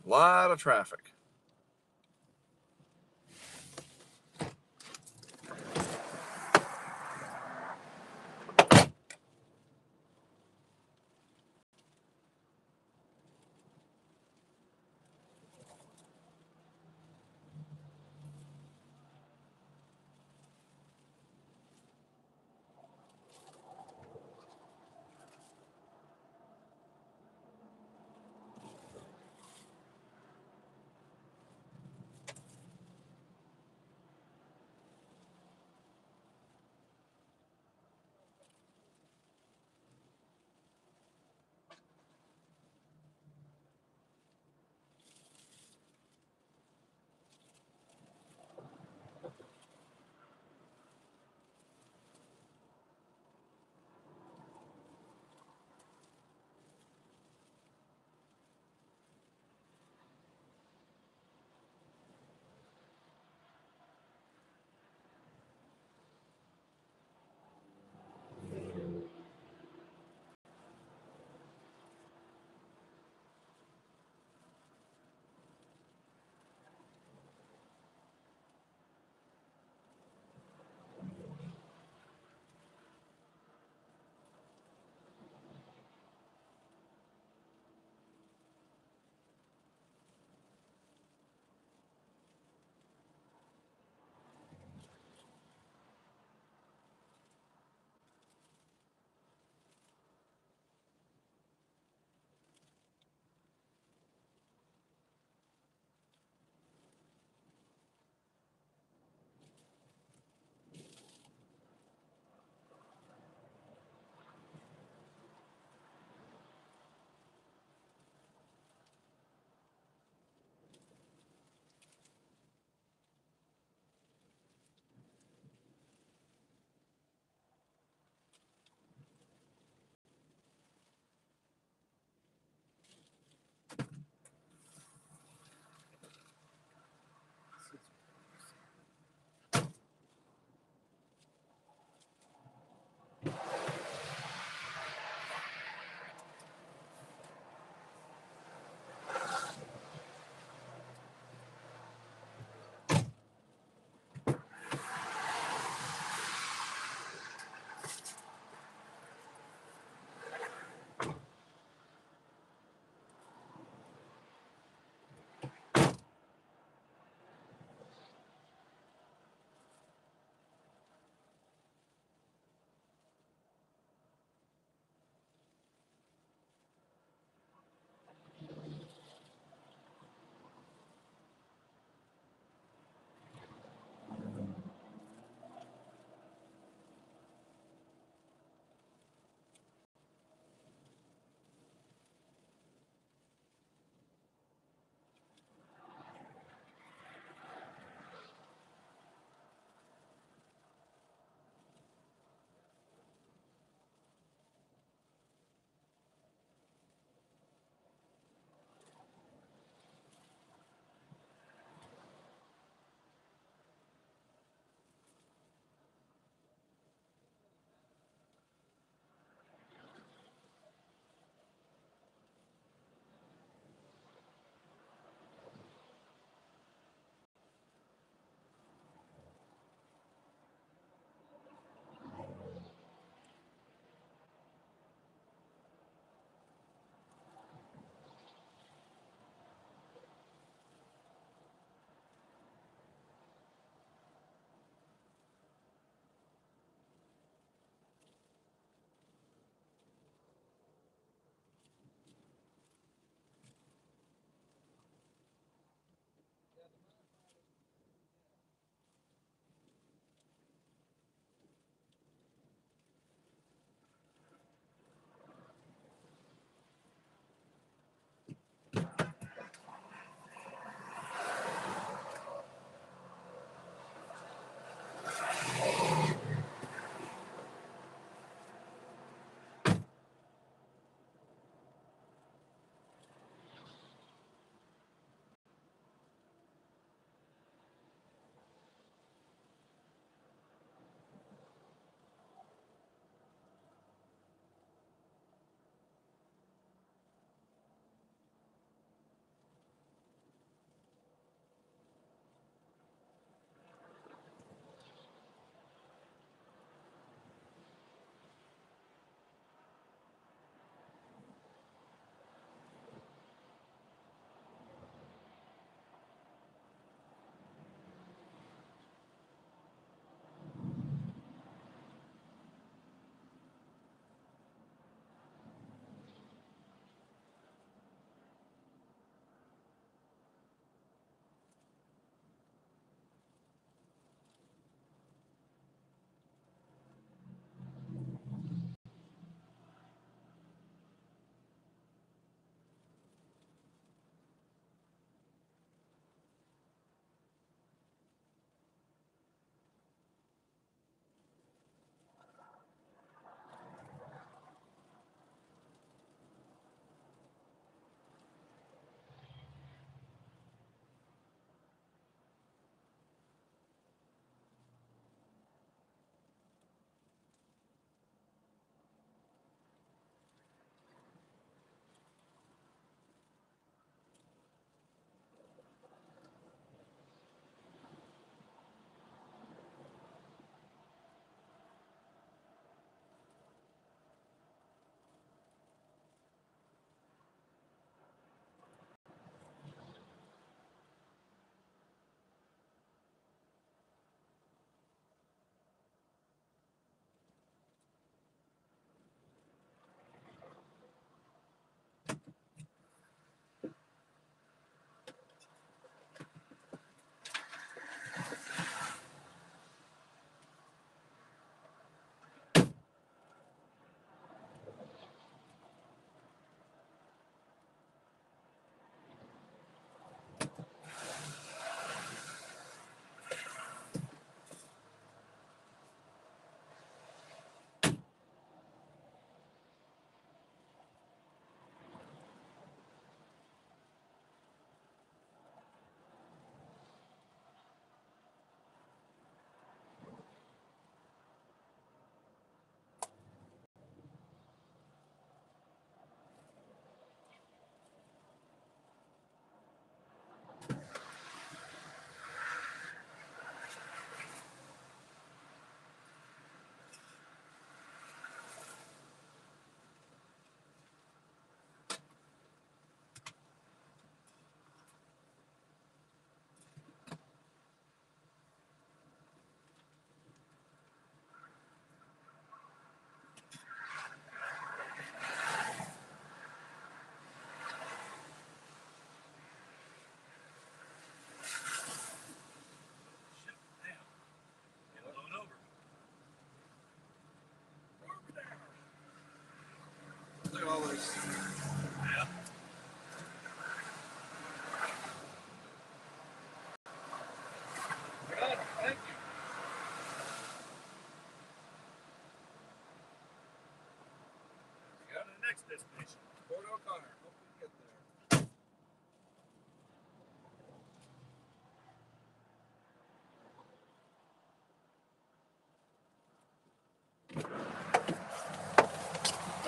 [SPEAKER 1] A lot of traffic.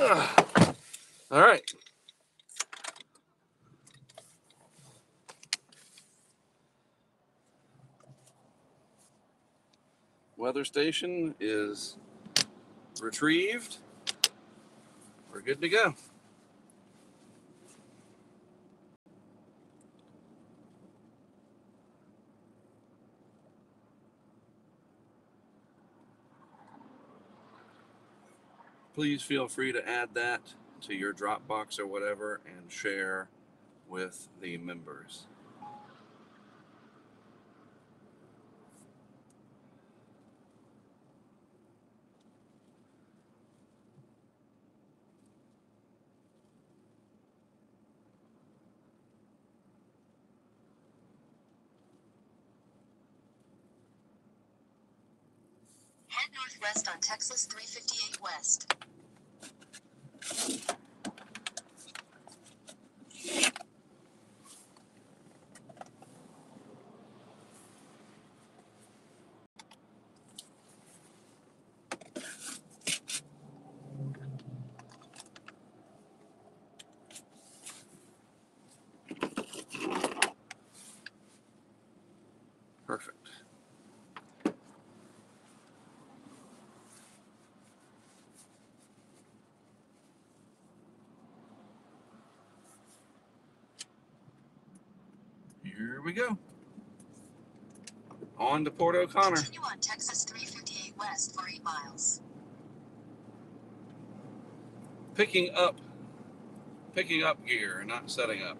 [SPEAKER 1] All right. Weather station is retrieved. We're good to go. Please feel free to add that to your Dropbox or whatever and share with the members.
[SPEAKER 2] Head northwest on Texas 358 West.
[SPEAKER 1] Perfect. Here we go. On to Port O'Connor.
[SPEAKER 2] Continue on Texas 358 West for 8 miles.
[SPEAKER 1] Picking up gear, not setting up.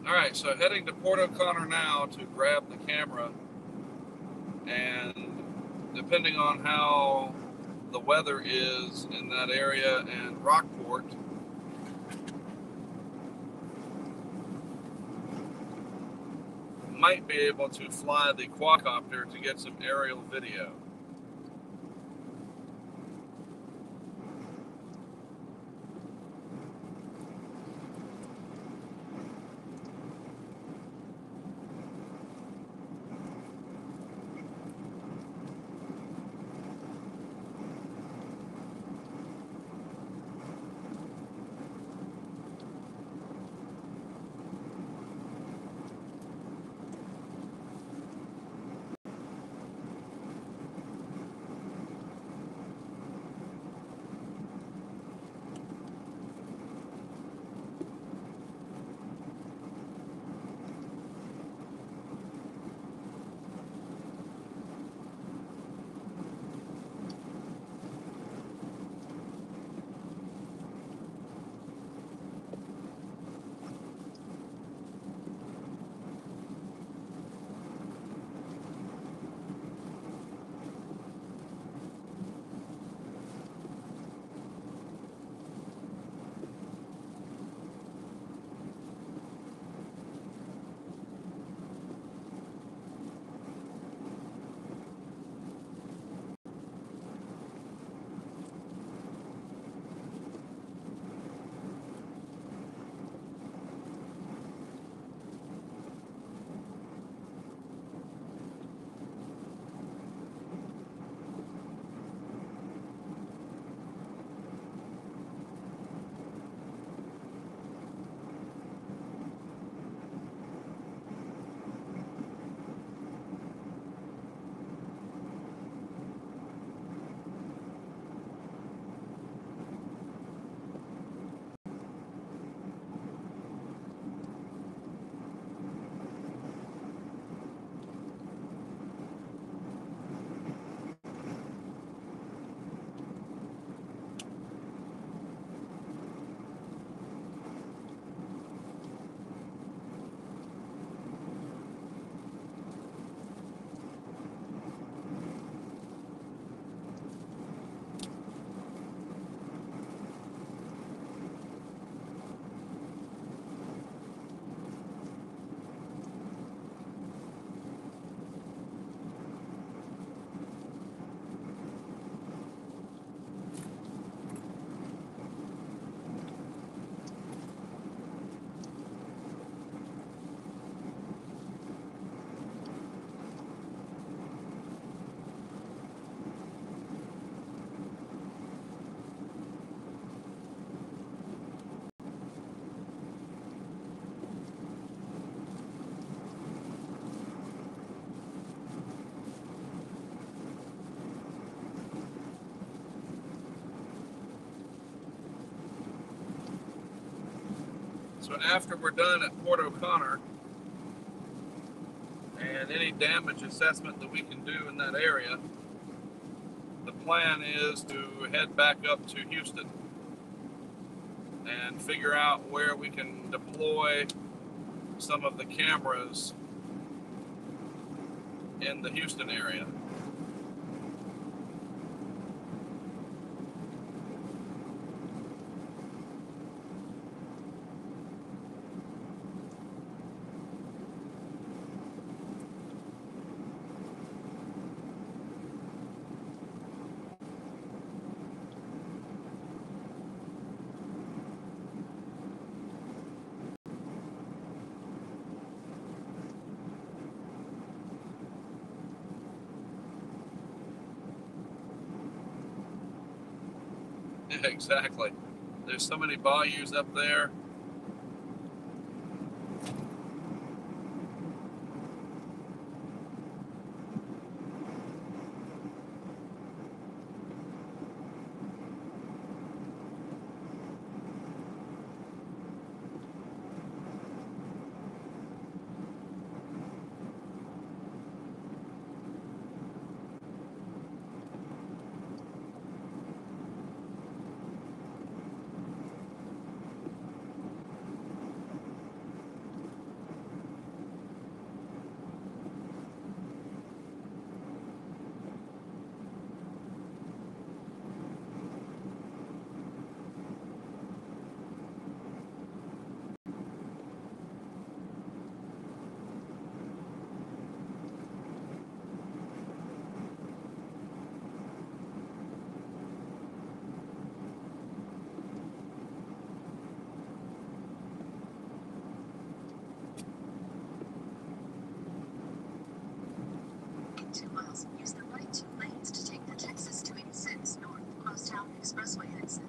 [SPEAKER 1] All right, so heading to Port O'Connor now to grab the camera, and depending on how the weather is in that area and Rockport, might be able to fly the quadcopter to get some aerial video. So after we're done at Port O'Connor, and any damage assessment that we can do in that area, the plan is to head back up to Houston and figure out where we can deploy some of the cameras in the Houston area. Exactly. There's so many bayous up there.
[SPEAKER 2] In 2 miles, use the right 2 lanes to take the Texas 286 North Crosstown Expressway exit.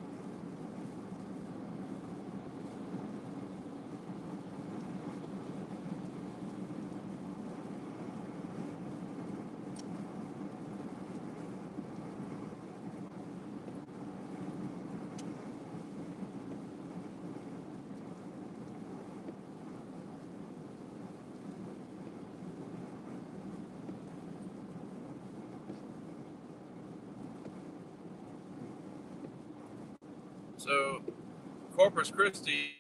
[SPEAKER 1] So Corpus Christi,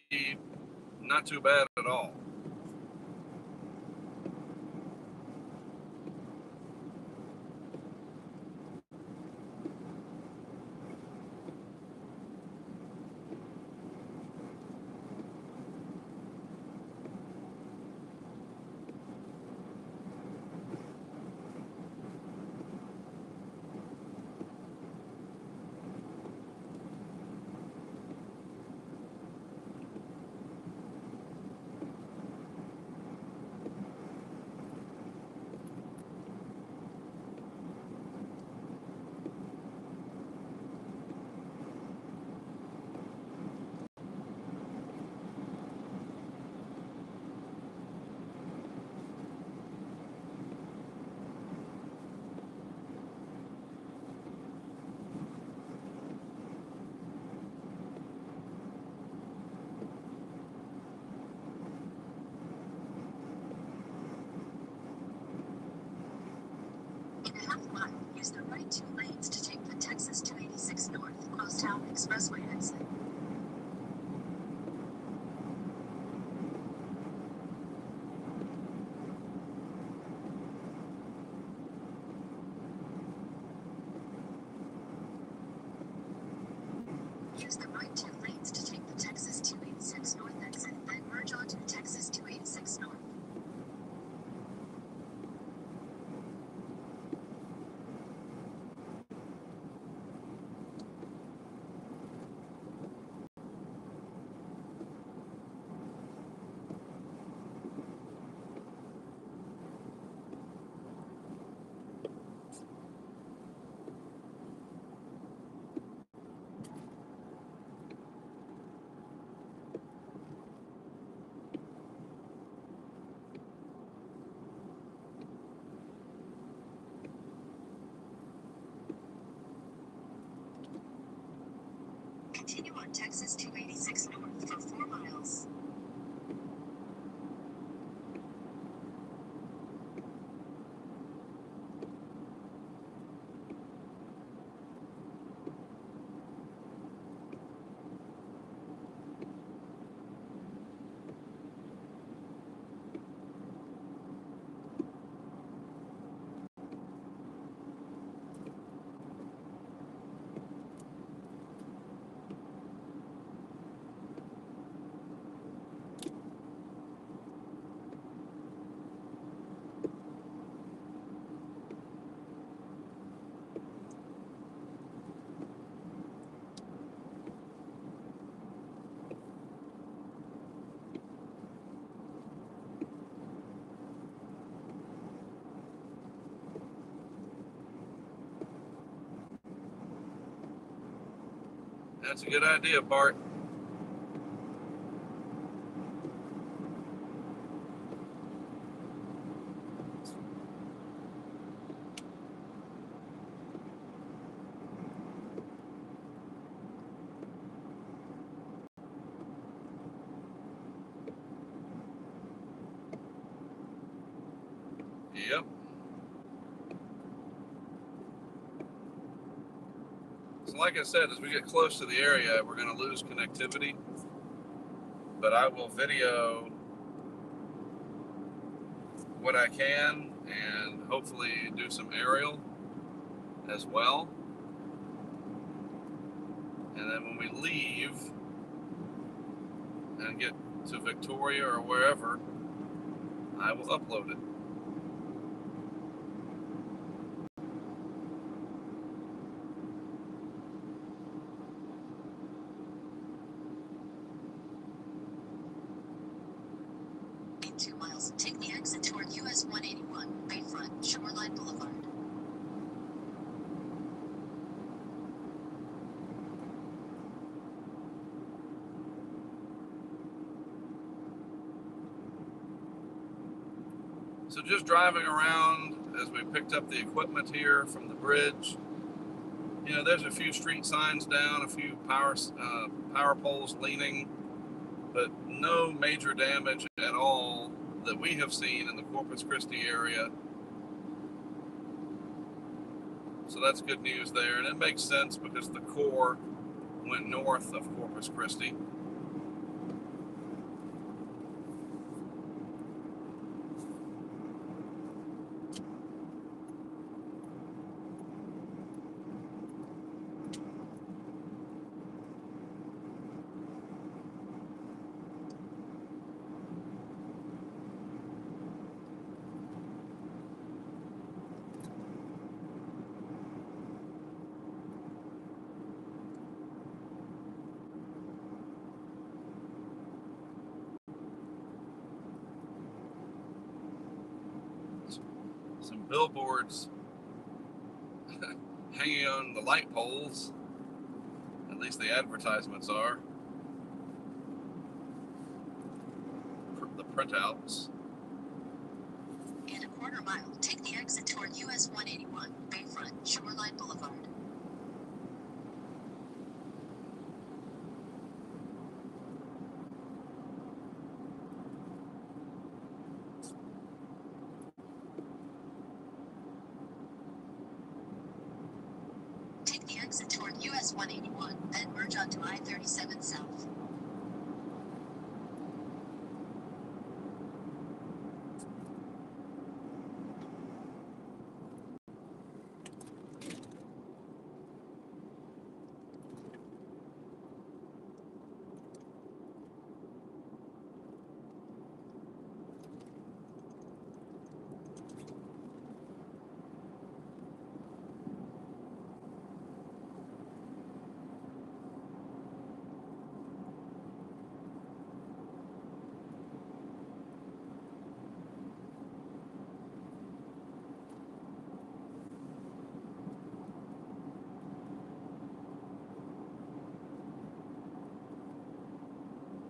[SPEAKER 1] not too bad at all.
[SPEAKER 2] In a half mile, use the right 2 lanes to take the Texas 286 North Crosstown Expressway exit. Use the right 2 lanes to take the Texas 286 North exit, then merge onto Texas 286 North. Continue on Texas 286 North for 4 miles.
[SPEAKER 1] That's a good idea, Bart. Yep. So like I said, as we get close to the area, we're going to lose connectivity. But I will video what I can and hopefully do some aerial as well. And then when we leave and get to Victoria or wherever, I will upload it.
[SPEAKER 2] In 2 miles, take the exit toward US 181, Bayfront, Shoreline Boulevard.
[SPEAKER 1] So just driving around as we picked up the equipment here from the bridge, you know, there's a few street signs down, a few power poles leaning, but no major damage at all that we have seen in the Corpus Christi area. So that's good news there, and it makes sense because the core went north of Corpus Christi. Some billboards hanging on the light poles, at least the advertisements are, the printouts.
[SPEAKER 2] In a quarter mile, take the exit toward US 181, Bayfront, Shoreline Boulevard. Take the exit toward US 181, then merge onto I-37 South.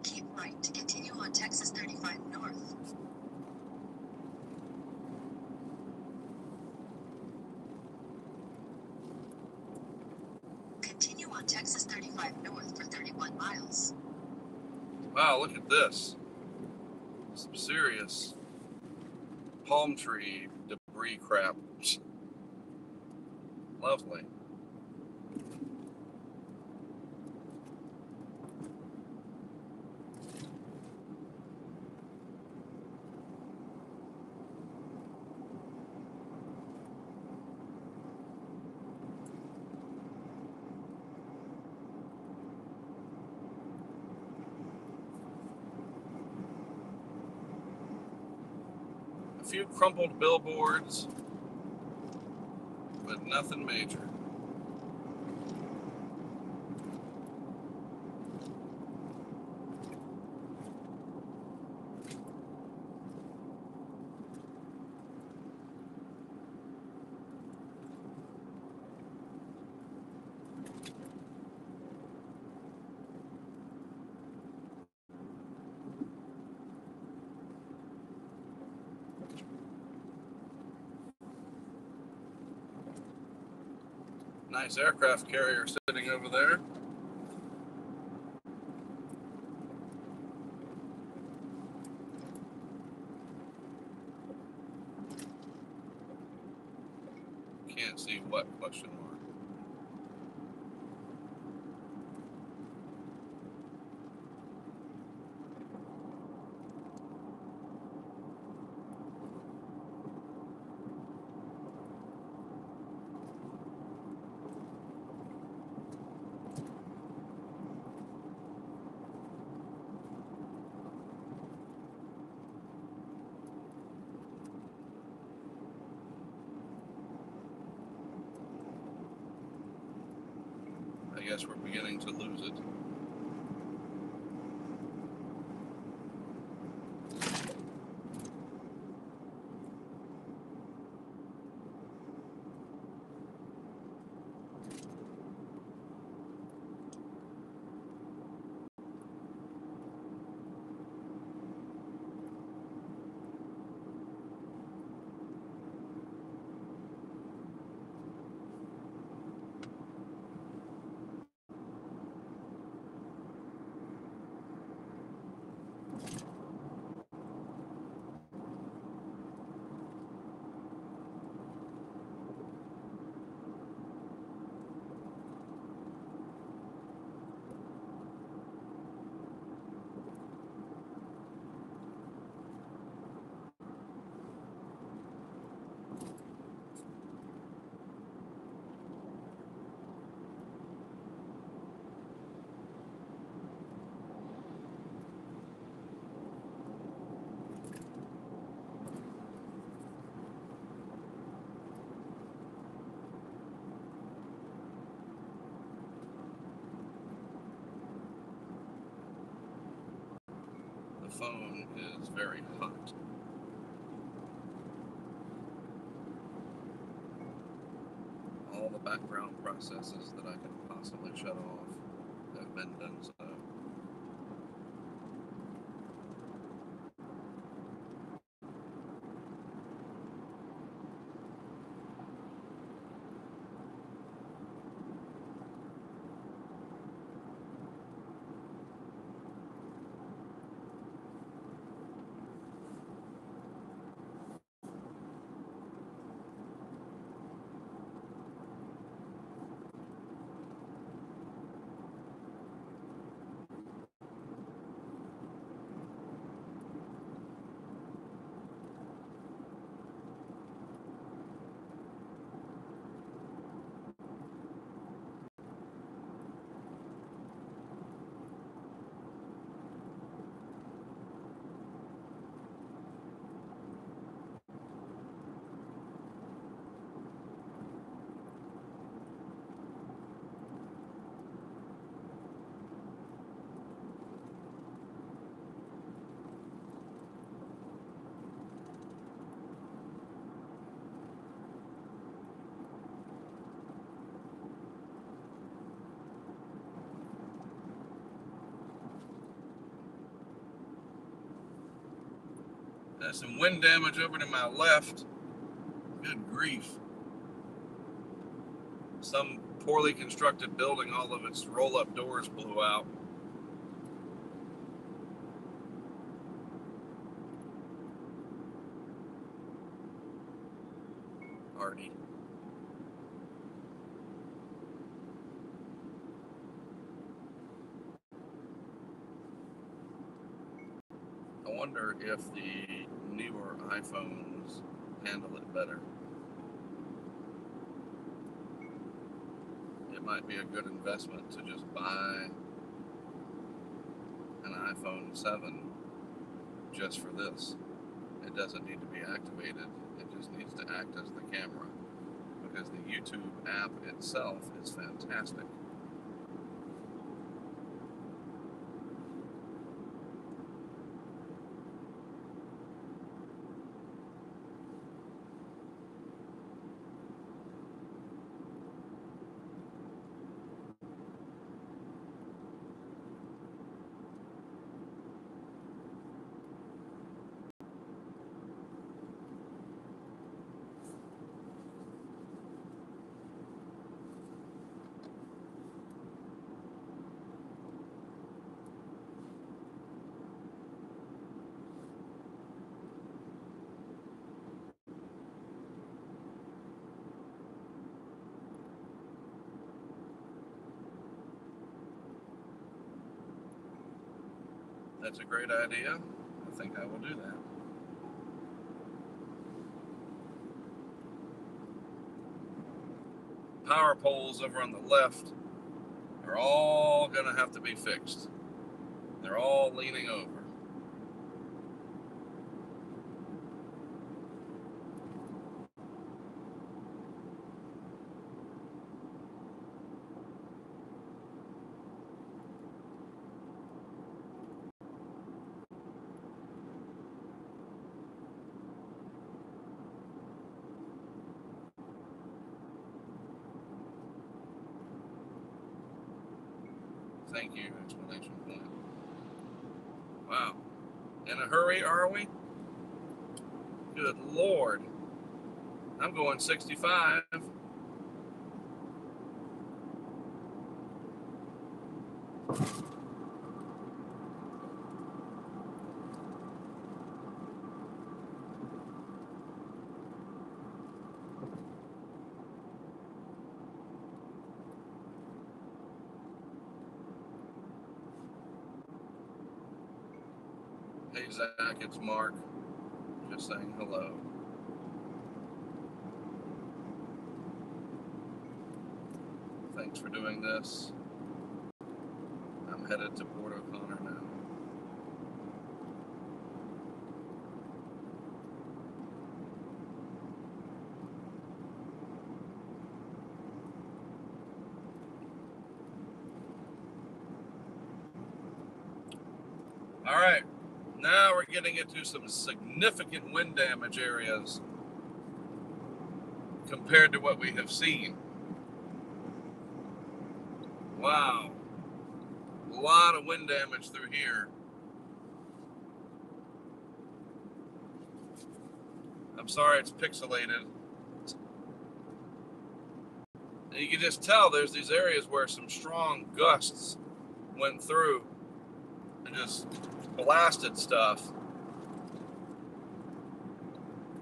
[SPEAKER 2] Keep right to continue on Texas 35 North. Continue on Texas 35 North for 31 miles.
[SPEAKER 1] Wow, look at this. Some serious palm tree debris crap. Lovely. A few crumpled billboards, but nothing major. Nice aircraft carrier sitting over there. Can't see what question mark. I guess we're beginning to lose it. The phone is very hot. All the background processes that I can possibly shut off have been done so. There's some wind damage over to my left. Good grief. Some poorly constructed building, all of its roll-up doors blew out. Hardy. I wonder if the newer iPhones handle it better. It might be a good investment to just buy an iPhone 7 just for this. It doesn't need to be activated. It just needs to act as the camera, because the YouTube app itself is fantastic. That's a great idea. I think I will do that. Power poles over on the left are all going to have to be fixed. They're all leaning over. Thank you, explanation point. Wow. In a hurry, are we? Good Lord. I'm going 65. Hey, Zach, it's Mark. Just saying hello. Thanks for doing this. I'm headed to Port O'Connor now. All right, now we're getting into some significant wind damage areas compared to what we have seen. Wow, a lot of wind damage through here. I'm sorry it's pixelated. And you can just tell there's these areas where some strong gusts went through and just blasted stuff.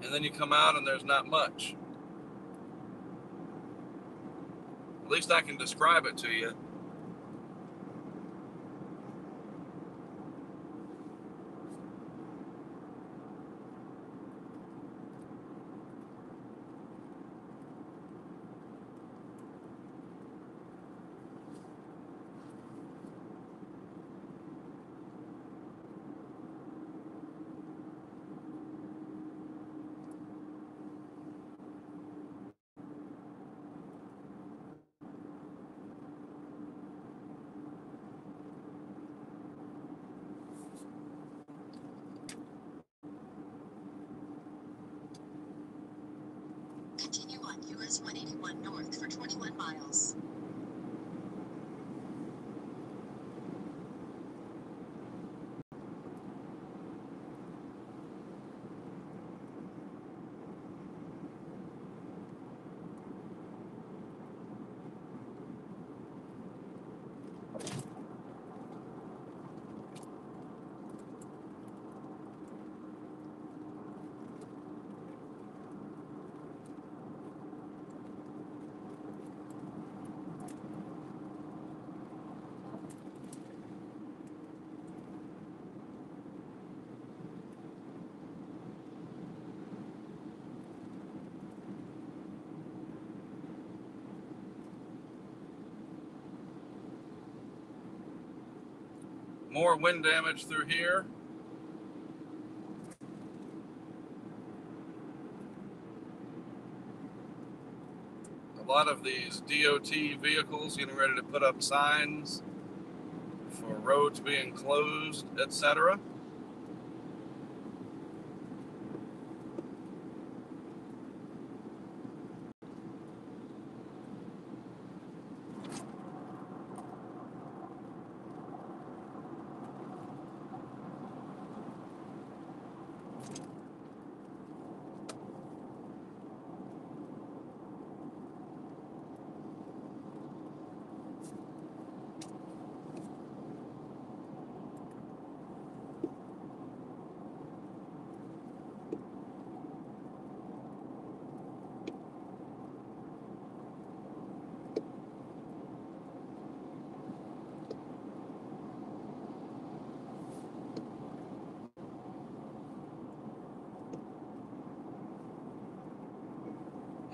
[SPEAKER 1] And then you come out and there's not much. At least I can describe it to you.
[SPEAKER 2] Continue on US 181 north for 21 miles.
[SPEAKER 1] More wind damage through here. A lot of these DOT vehicles getting ready to put up signs for roads being closed, etc.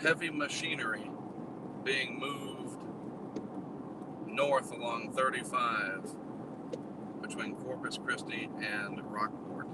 [SPEAKER 1] heavy machinery being moved north along 35 between Corpus Christi and Rockport.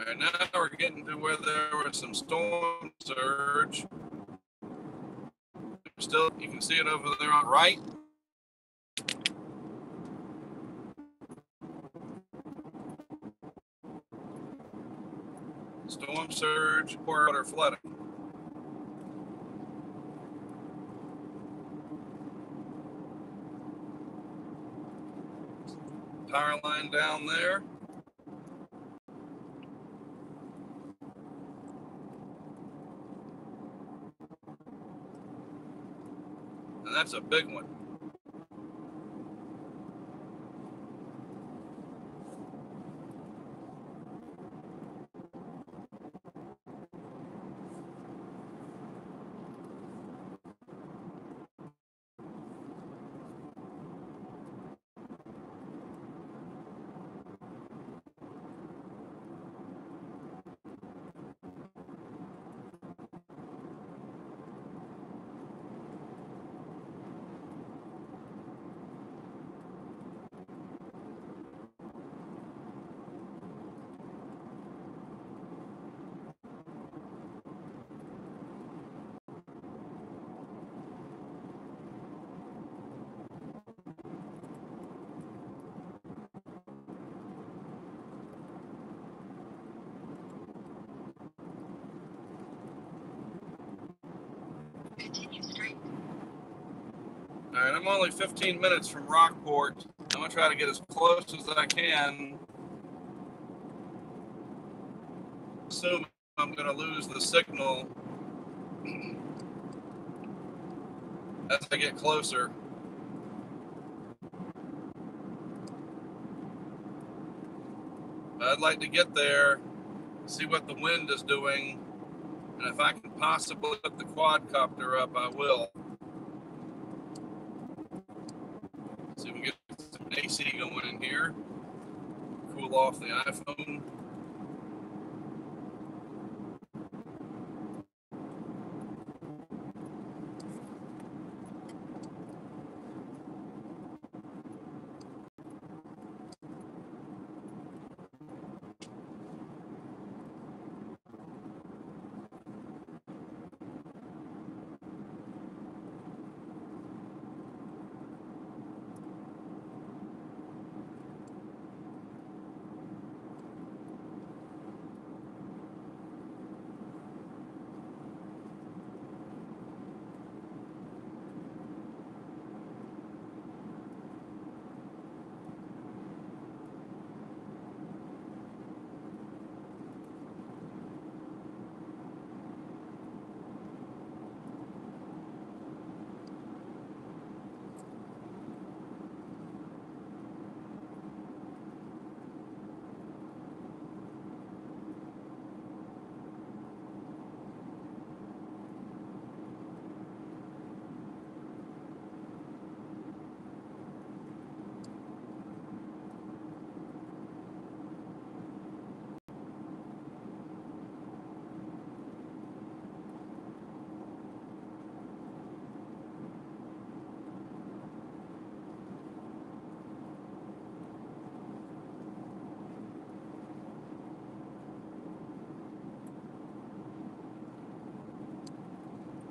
[SPEAKER 1] And now we're getting to where there was some storm surge. Still, you can see it over there on the right. Storm surge, water flooding. Power line down there. And that's a big one.
[SPEAKER 2] Continue straight.
[SPEAKER 1] All right, I'm only 15 minutes from Rockport. I'm gonna try to get as close as I can. Assume I'm gonna lose the signal as I get closer. But I'd like to get there, see what the wind is doing, and if I can possibly put the quadcopter up, I will. See if we can get some AC going in here. Cool off the iPhone.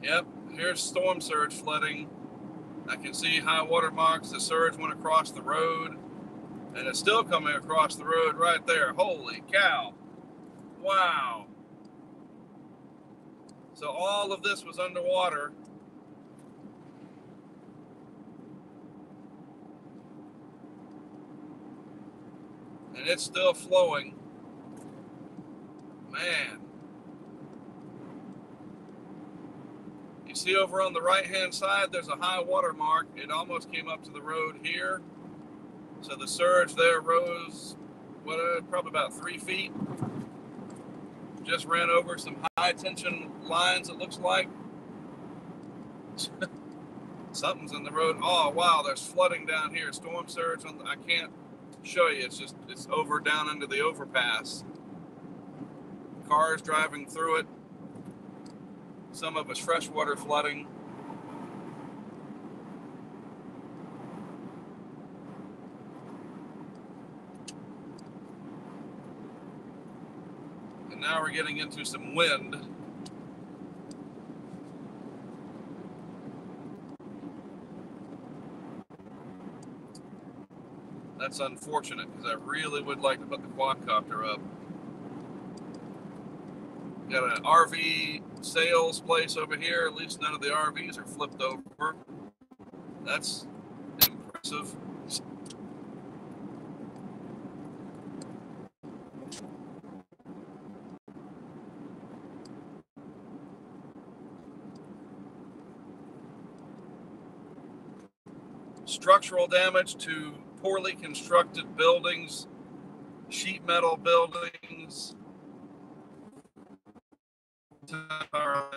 [SPEAKER 1] Yep, here's storm surge flooding I can see high water marks. The surge went across the road, and it's still coming across the road right there. Holy cow. Wow. So all of this was underwater. And it's still flowing. Man. You see over on the right-hand side, there's a high water mark. It almost came up to the road here. So the surge there rose, probably about 3 feet. Just ran over some high tension lines, it looks like. Something's in the road. Oh, wow, there's flooding down here. Storm surge. I can't show you. It's over down into the overpass. Cars driving through it. Some of it's freshwater flooding. And now we're getting into some wind. That's unfortunate because I really would like to put the quadcopter up. Got an RV sales place over here. At least none of the RVs are flipped over. That's impressive. Structural damage to poorly constructed buildings, sheet metal buildings. Wow.